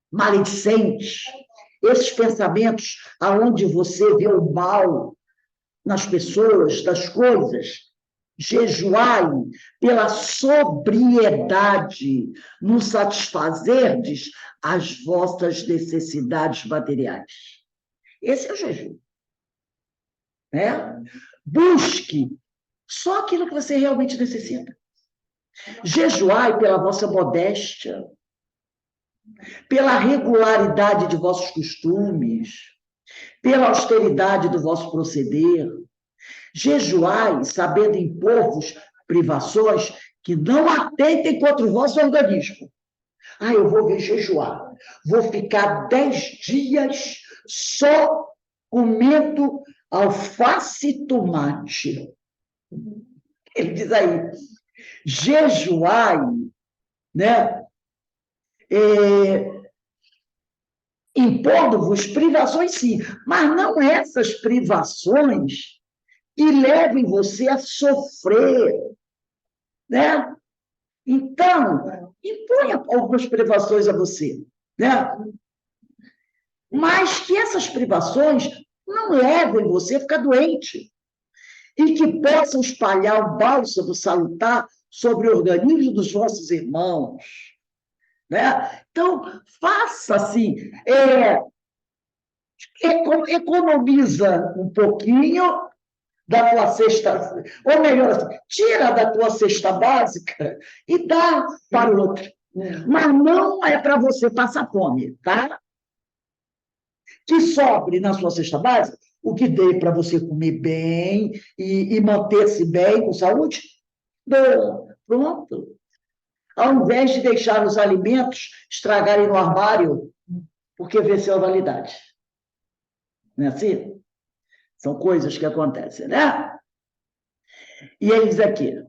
maledicentes, esses pensamentos aonde você vê o mal nas pessoas, das coisas. Jejuai pela sobriedade, no satisfazerdes as vossas necessidades materiais. Esse é o jejum. Né? Busque só aquilo que você realmente necessita. Jejuai pela vossa modéstia, pela regularidade de vossos costumes, pela austeridade do vosso proceder. Jejuai, sabendo impor-vos privações que não atentem contra o vosso organismo. Ah, eu vou jejuar. Vou ficar 10 dias só comendo alface e tomate. Ele diz aí, jejuai, né? Impondo-vos privações, sim, mas não essas privações que levem você a sofrer, né? Então, imponha algumas privações a você, né? Mas que essas privações não levem você a ficar doente e que possam espalhar o bálsamo salutar sobre o organismo dos vossos irmãos, né? Então, faça assim, economiza um pouquinho da tua cesta, ou melhor, assim, tira da tua cesta básica e dá para o outro. Mas não é para você passar fome, tá? Que sobre na sua cesta básica o que dê para você comer bem e manter-se bem com saúde. Pronto. Ao invés de deixar os alimentos estragarem no armário, porque venceu a validade. Não é assim? São coisas que acontecem, né? E ele diz aqui,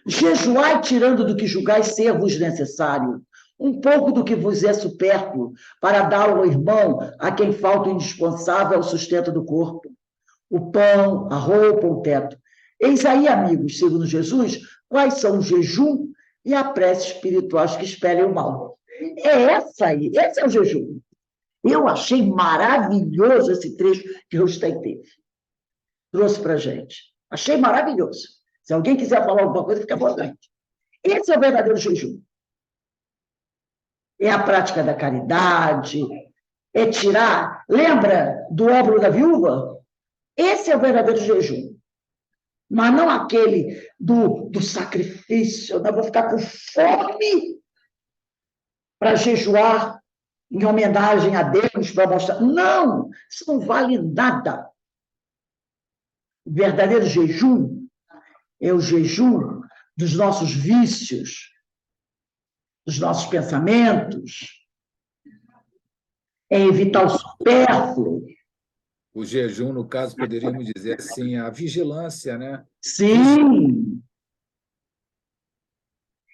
jejuai tirando do que julgais ser-vos necessário, um pouco do que vos é supérfluo, para dar ao irmão a quem falta o indispensável ao sustento do corpo, o pão, a roupa, o teto. Eis aí, amigos, segundo Jesus, quais são o jejum e a prece espirituais que expelem o mal. Esse é o jejum. Eu achei maravilhoso esse trecho que Rostei trouxe para a gente. Achei maravilhoso. Se alguém quiser falar alguma coisa, fica à vontade. Esse é o verdadeiro jejum. É a prática da caridade, é tirar... Lembra do óbolo da viúva? Esse é o verdadeiro jejum. mas não aquele do sacrifício. Eu vou ficar com fome para jejuar em homenagem a Deus, para mostrar. Não, isso não vale nada. O verdadeiro jejum é o jejum dos nossos vícios, dos nossos pensamentos, é evitar o supérfluo.
O jejum, no caso, poderíamos dizer assim, a vigilância, né?
Sim.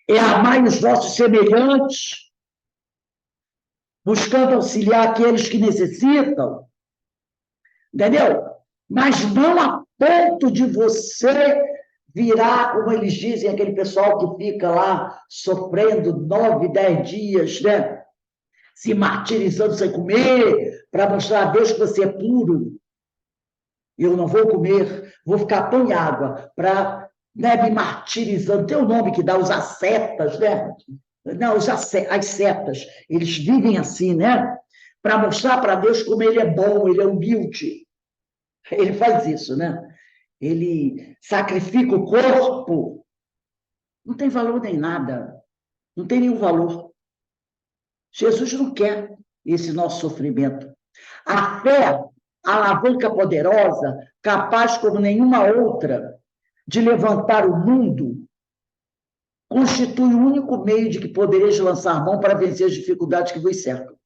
É amar os nossos semelhantes, buscando auxiliar aqueles que necessitam, entendeu? Mas não a ponto de você virar, como eles dizem, aquele pessoal que fica lá sofrendo 9, 10 dias, né? Se martirizando sem comer, para mostrar a Deus que você é puro. Eu não vou comer, vou ficar pão e água, para, né, me martirizando. Tem o nome que dá, os ascetas, né? Não, as setas, eles vivem assim, né? Para mostrar para Deus como ele é bom, ele é humilde. Ele faz isso, né? Ele sacrifica o corpo. Não tem valor nem nada. Não tem nenhum valor. Jesus não quer esse nosso sofrimento. A fé, a alavanca poderosa, capaz como nenhuma outra de levantar o mundo, constitui o único meio de que podereis lançar mão para vencer as dificuldades que vos cercam.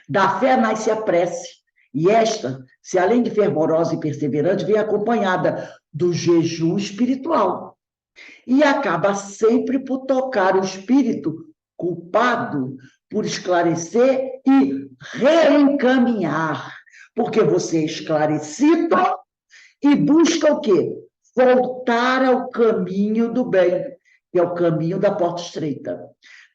Da fé nasce a prece, e esta, se além de fervorosa e perseverante, vem acompanhada do jejum espiritual. E acaba sempre por tocar o espírito culpado, por esclarecer e reencaminhar. Porque você é esclarecido e busca o quê? Voltar ao caminho do bem, que é o caminho da porta estreita.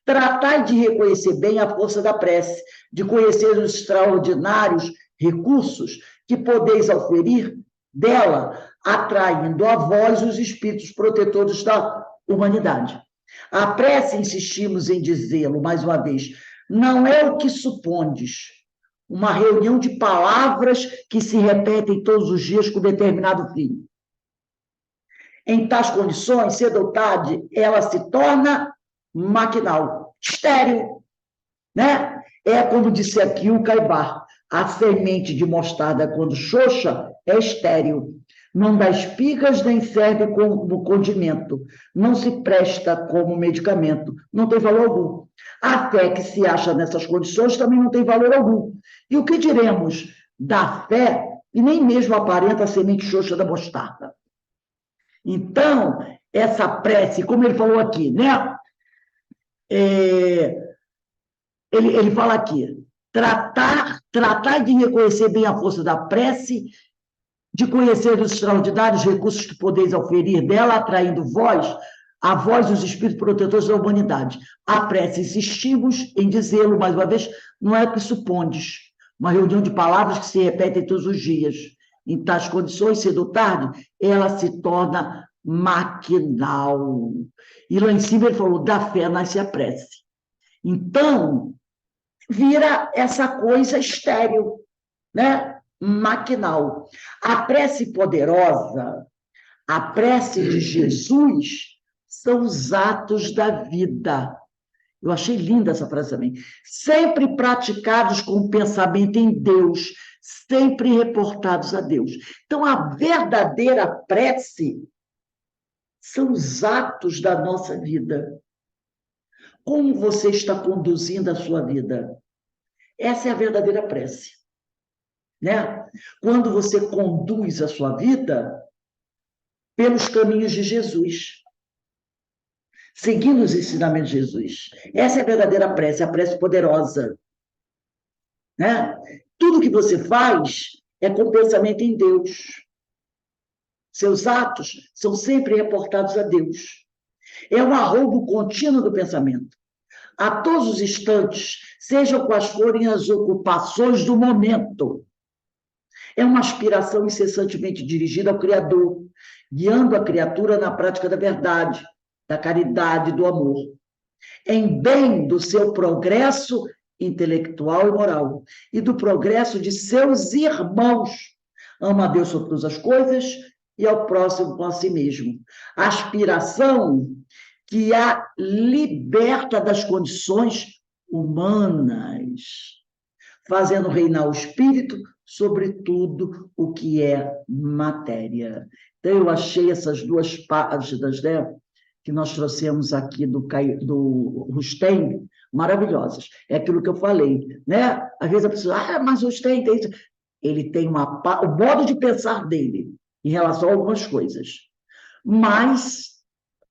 Tratai de reconhecer bem a força da prece, de conhecer os extraordinários recursos que podeis oferir dela, atraindo a vós os espíritos protetores da humanidade. A prece, insistimos em dizê-lo mais uma vez, não é o que supondes, uma reunião de palavras que se repetem todos os dias com determinado fim. Em tais condições, cedo ou tarde, ela se torna maquinal, estéril, né? É como disse aqui o Caibar, a semente de mostarda, quando xoxa, é estéril. Não dá espigas nem serve como condimento. Não se presta como medicamento. Não tem valor algum. A fé que se acha nessas condições também não tem valor algum. E o que diremos da fé que nem mesmo aparenta a semente xoxa da mostarda? Então, essa prece, como ele falou aqui, né? Ele fala aqui, tratar de reconhecer bem a força da prece, de conhecer os extraordinários recursos que podeis oferir dela, atraindo a vós os espíritos protetores da humanidade. A prece, insistimos em dizê-lo mais uma vez, não é o que supondes, uma reunião de palavras que se repetem todos os dias. Em tais condições, cedo ou tarde, ela se torna maquinal. E lá em cima ele falou, da fé nasce a prece. Então, vira essa coisa estéril, né? Maquinal. A prece poderosa, a prece de Jesus, são os atos da vida. Eu achei linda essa frase também. Sempre praticados com pensamento em Deus, sempre reportados a Deus. Então, a verdadeira prece são os atos da nossa vida. Como você está conduzindo a sua vida? Essa é a verdadeira prece, né? Quando você conduz a sua vida pelos caminhos de Jesus, seguindo os ensinamentos de Jesus. Essa é a verdadeira prece, a prece poderosa, né? Tudo que você faz é com pensamento em Deus. Seus atos são sempre reportados a Deus. É um arroubo contínuo do pensamento. A todos os instantes, sejam quais forem as ocupações do momento. É uma aspiração incessantemente dirigida ao Criador, guiando a criatura na prática da verdade, da caridade e do amor, em bem do seu progresso intelectual e moral, e do progresso de seus irmãos. Ama a Deus sobre todas as coisas e ao próximo com a si mesmo. A aspiração que a liberta das condições humanas, fazendo reinar o espírito sobre tudo o que é matéria. Então, eu achei essas duas páginas, né, que nós trouxemos aqui do Rustem, maravilhosas. É aquilo que eu falei, né? Às vezes a pessoa, mas o Rustem tem isso. Ele tem o modo de pensar dele em relação a algumas coisas. Mas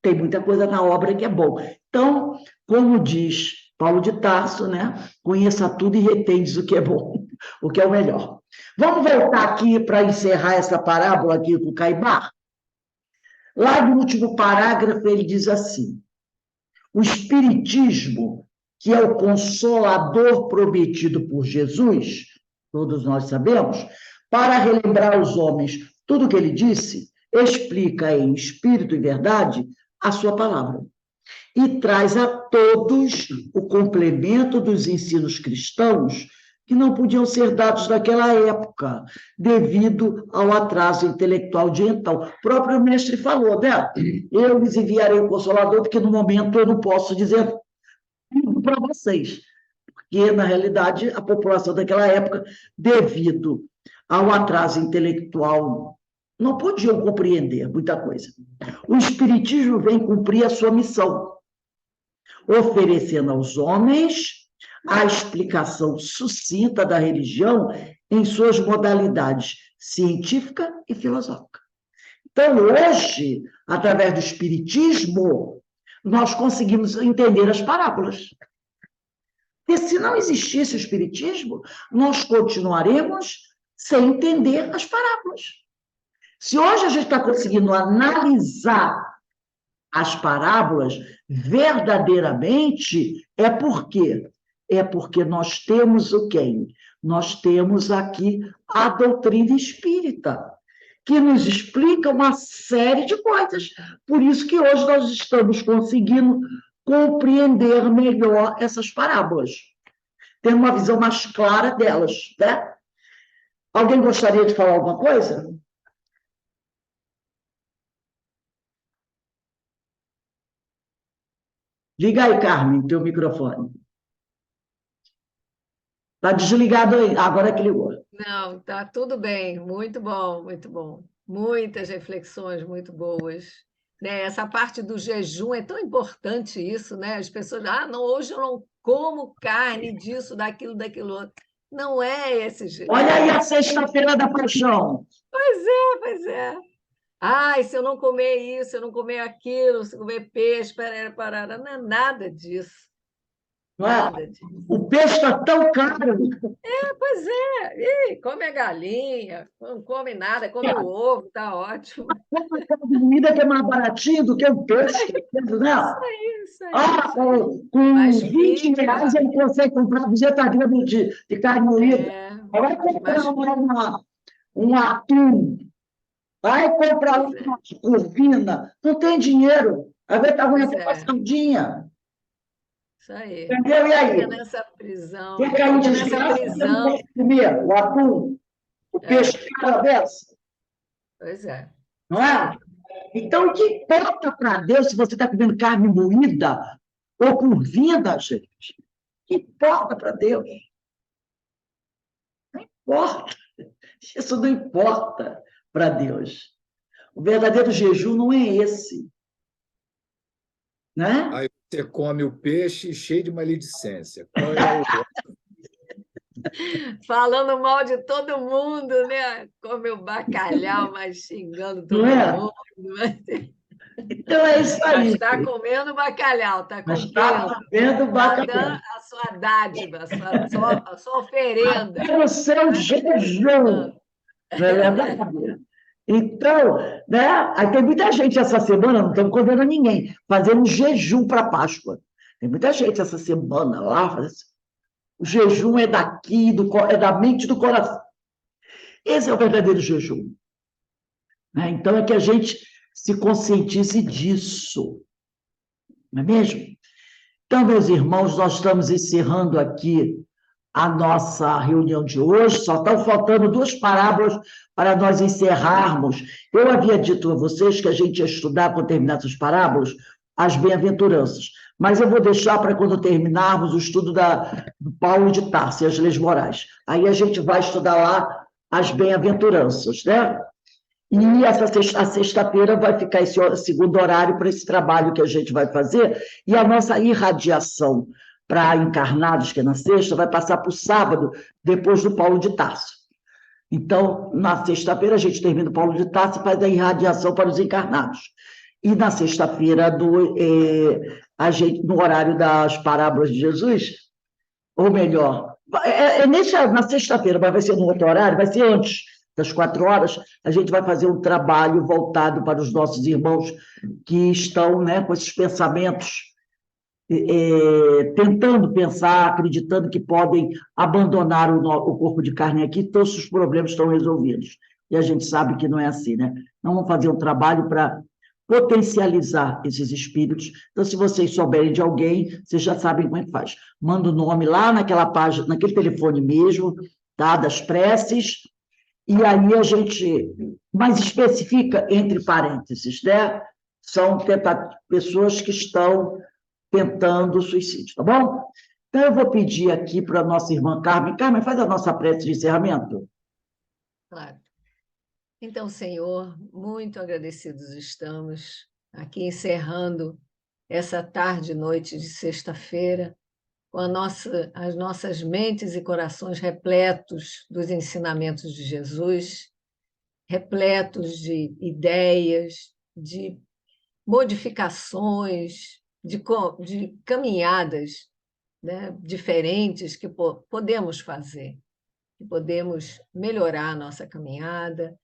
tem muita coisa na obra que é bom. Então, como diz Paulo de Tarso, né? Conheça tudo e retendes o que é bom, o que é o melhor. Vamos voltar aqui para encerrar essa parábola aqui com o Caibar? Lá no último parágrafo, ele diz assim: o Espiritismo, que é o consolador prometido por Jesus, todos nós sabemos, para relembrar aos homens tudo o que ele disse, explica em espírito e verdade a sua palavra. E traz a todos o complemento dos ensinos cristãos que não podiam ser dados naquela época, devido ao atraso intelectual de então. O próprio mestre falou, né? Eu lhes enviarei o Consolador, porque no momento eu não posso dizer para vocês, porque, na realidade, a população daquela época, devido ao atraso intelectual, não podiam compreender muita coisa. O Espiritismo vem cumprir a sua missão, oferecendo aos homens a explicação sucinta da religião em suas modalidades científica e filosófica. Então, hoje, através do Espiritismo, nós conseguimos entender as parábolas. Porque se não existisse o Espiritismo, nós continuaremos sem entender as parábolas. Se hoje a gente está conseguindo analisar as parábolas verdadeiramente, é por quê? É porque nós temos o quê? Nós temos aqui a doutrina espírita, que nos explica uma série de coisas. Por isso que hoje nós estamos conseguindo compreender melhor essas parábolas, ter uma visão mais clara delas, né? Alguém gostaria de falar alguma coisa? Liga aí, Carmen, teu microfone. Está desligado aí, agora que ligou.
Não, tá tudo bem, muito bom, muito bom. Muitas reflexões muito boas. Né? Essa parte do jejum é tão importante isso, né? As pessoas, não, hoje eu não como carne disso, daquilo outro. Não é esse jeito.
Olha aí a sexta-feira da paixão.
Pois é. Ai, se eu não comer isso, se eu não comer aquilo, se eu comer peixe, parará, não é nada disso.
Não é?
Nada disso.
O peixe está tão caro.
Pois é. Ih, come a galinha, não come nada, come o ovo, tá ótimo.
A comida que é mais baratinho do que o peixe, né?
Isso aí.
Com
Mas
20
fica.
reais ele consegue comprar 200 gramas de carne moída. Vai comprar um atum. Vai comprar uma corvina. Não tem dinheiro. Às vezes está ruim com a sardinha.
Isso aí.
Entendeu? E aí?
Fica nessa prisão.
Quer cair de desgraça, você não pode comer o atum, o peixe cada vez.
Pois é.
Não é? Então, o que importa para Deus se você está comendo carne moída ou corvina, gente? O que importa para Deus? Não importa. Isso não importa para Deus. O verdadeiro jejum não é esse. Né?
Aí você come o peixe cheio de maledicência. Qual é
Falando mal de todo mundo, né? Come o bacalhau, mas xingando todo mundo.
Então é isso aí.
Mas está comendo bacalhau, está comendo.
Está comendo bacalhau.
Está dando a sua dádiva, a sua oferenda.
É o seu jejum. Não é verdade? Então, né? Aí tem muita gente essa semana, não estamos convidando ninguém, fazendo um jejum para Páscoa. Tem muita gente essa semana lá, fazendo. O jejum é daqui, é da mente e do coração. Esse é o verdadeiro jejum. Né? Então, é que a gente se conscientize disso. Não é mesmo? Então, meus irmãos, nós estamos encerrando aqui a nossa reunião de hoje. Só estão faltando 2 parábolas para nós encerrarmos. Eu havia dito a vocês que a gente ia estudar, quando terminar essas parábolas, as bem-aventuranças. Mas eu vou deixar para quando terminarmos o estudo do Paulo de Tarso e as leis morais. Aí a gente vai estudar lá as bem-aventuranças, né? E a sexta-feira vai ficar esse segundo horário para esse trabalho que a gente vai fazer, e a nossa irradiação para encarnados, que é na sexta, vai passar para o sábado, depois do Paulo de Tarso. Então, na sexta-feira, a gente termina o Paulo de Tarso e faz a irradiação para os encarnados. E na sexta-feira, no horário das parábolas de Jesus, ou melhor, na sexta-feira, mas vai ser no outro horário, vai ser antes das 4 horas, a gente vai fazer um trabalho voltado para os nossos irmãos que estão, né, com esses pensamentos, tentando pensar, acreditando que podem abandonar o corpo de carne aqui, todos os problemas estão resolvidos. E a gente sabe que não é assim, né? Não vamos fazer um trabalho para potencializar esses espíritos. Então, se vocês souberem de alguém, vocês já sabem como é que faz. Manda o nome lá naquela página, naquele telefone mesmo, tá? Das preces, e aí a gente mais especifica entre parênteses, né? São pessoas que estão tentando suicídio, tá bom? Então, eu vou pedir aqui para a nossa irmã Carmen. Carmen, faz a nossa prece de encerramento.
Claro. Então, Senhor, muito agradecidos estamos aqui encerrando essa tarde e noite de sexta-feira, com as nossas mentes e corações repletos dos ensinamentos de Jesus, repletos de ideias, de modificações, de caminhadas, né, diferentes que podemos fazer, que podemos melhorar a nossa caminhada,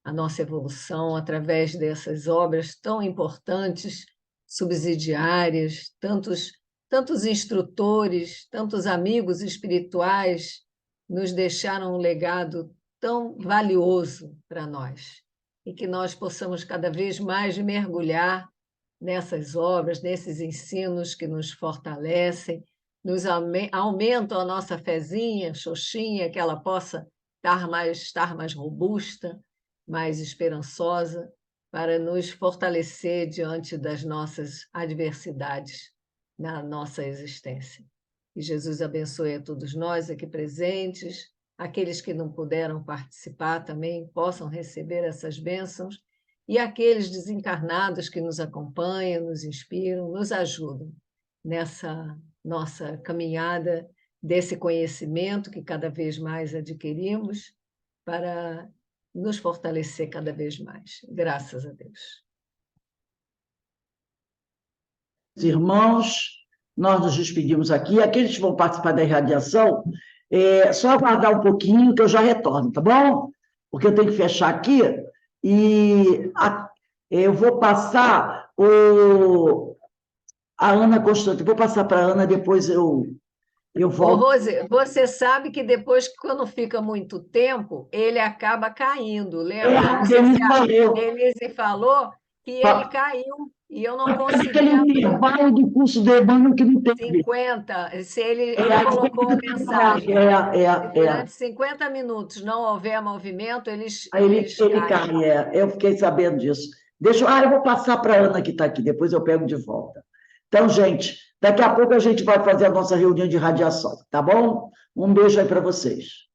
a nossa evolução através dessas obras tão importantes, subsidiárias, tantos instrutores, tantos amigos espirituais nos deixaram um legado tão valioso para nós, e que nós possamos cada vez mais mergulhar nessas obras, nesses ensinos que nos fortalecem, aumentam a nossa fezinha, xoxinha, que ela possa estar mais robusta, mais esperançosa, para nos fortalecer diante das nossas adversidades na nossa existência. Que Jesus abençoe a todos nós aqui presentes, aqueles que não puderam participar também possam receber essas bênçãos, e aqueles desencarnados que nos acompanham, nos inspiram, nos ajudam nessa nossa caminhada desse conhecimento que cada vez mais adquirimos para nos fortalecer cada vez mais. Graças a Deus.
Irmãos, nós nos despedimos aqui. Aqueles que vão participar da irradiação, só aguardar um pouquinho que eu já retorno, tá bom? Porque eu tenho que fechar aqui e eu vou passar a Ana Constante. Vou passar para a Ana, depois eu volto.
Ô, Rose, você sabe que depois, quando fica muito tempo, ele acaba caindo. Lembra?
A
Denise falou que ele caiu e eu não consegui.
Aquele intervalo do curso do Emmanuel que não teve.
50, se ele colocou a mensagem. Durante 50 minutos não houver movimento, ele
cai. Eu fiquei sabendo disso. Eu vou passar para a Ana que está aqui, depois eu pego de volta. Então, gente, daqui a pouco a gente vai fazer a nossa reunião de radiação, tá bom? Um beijo aí para vocês.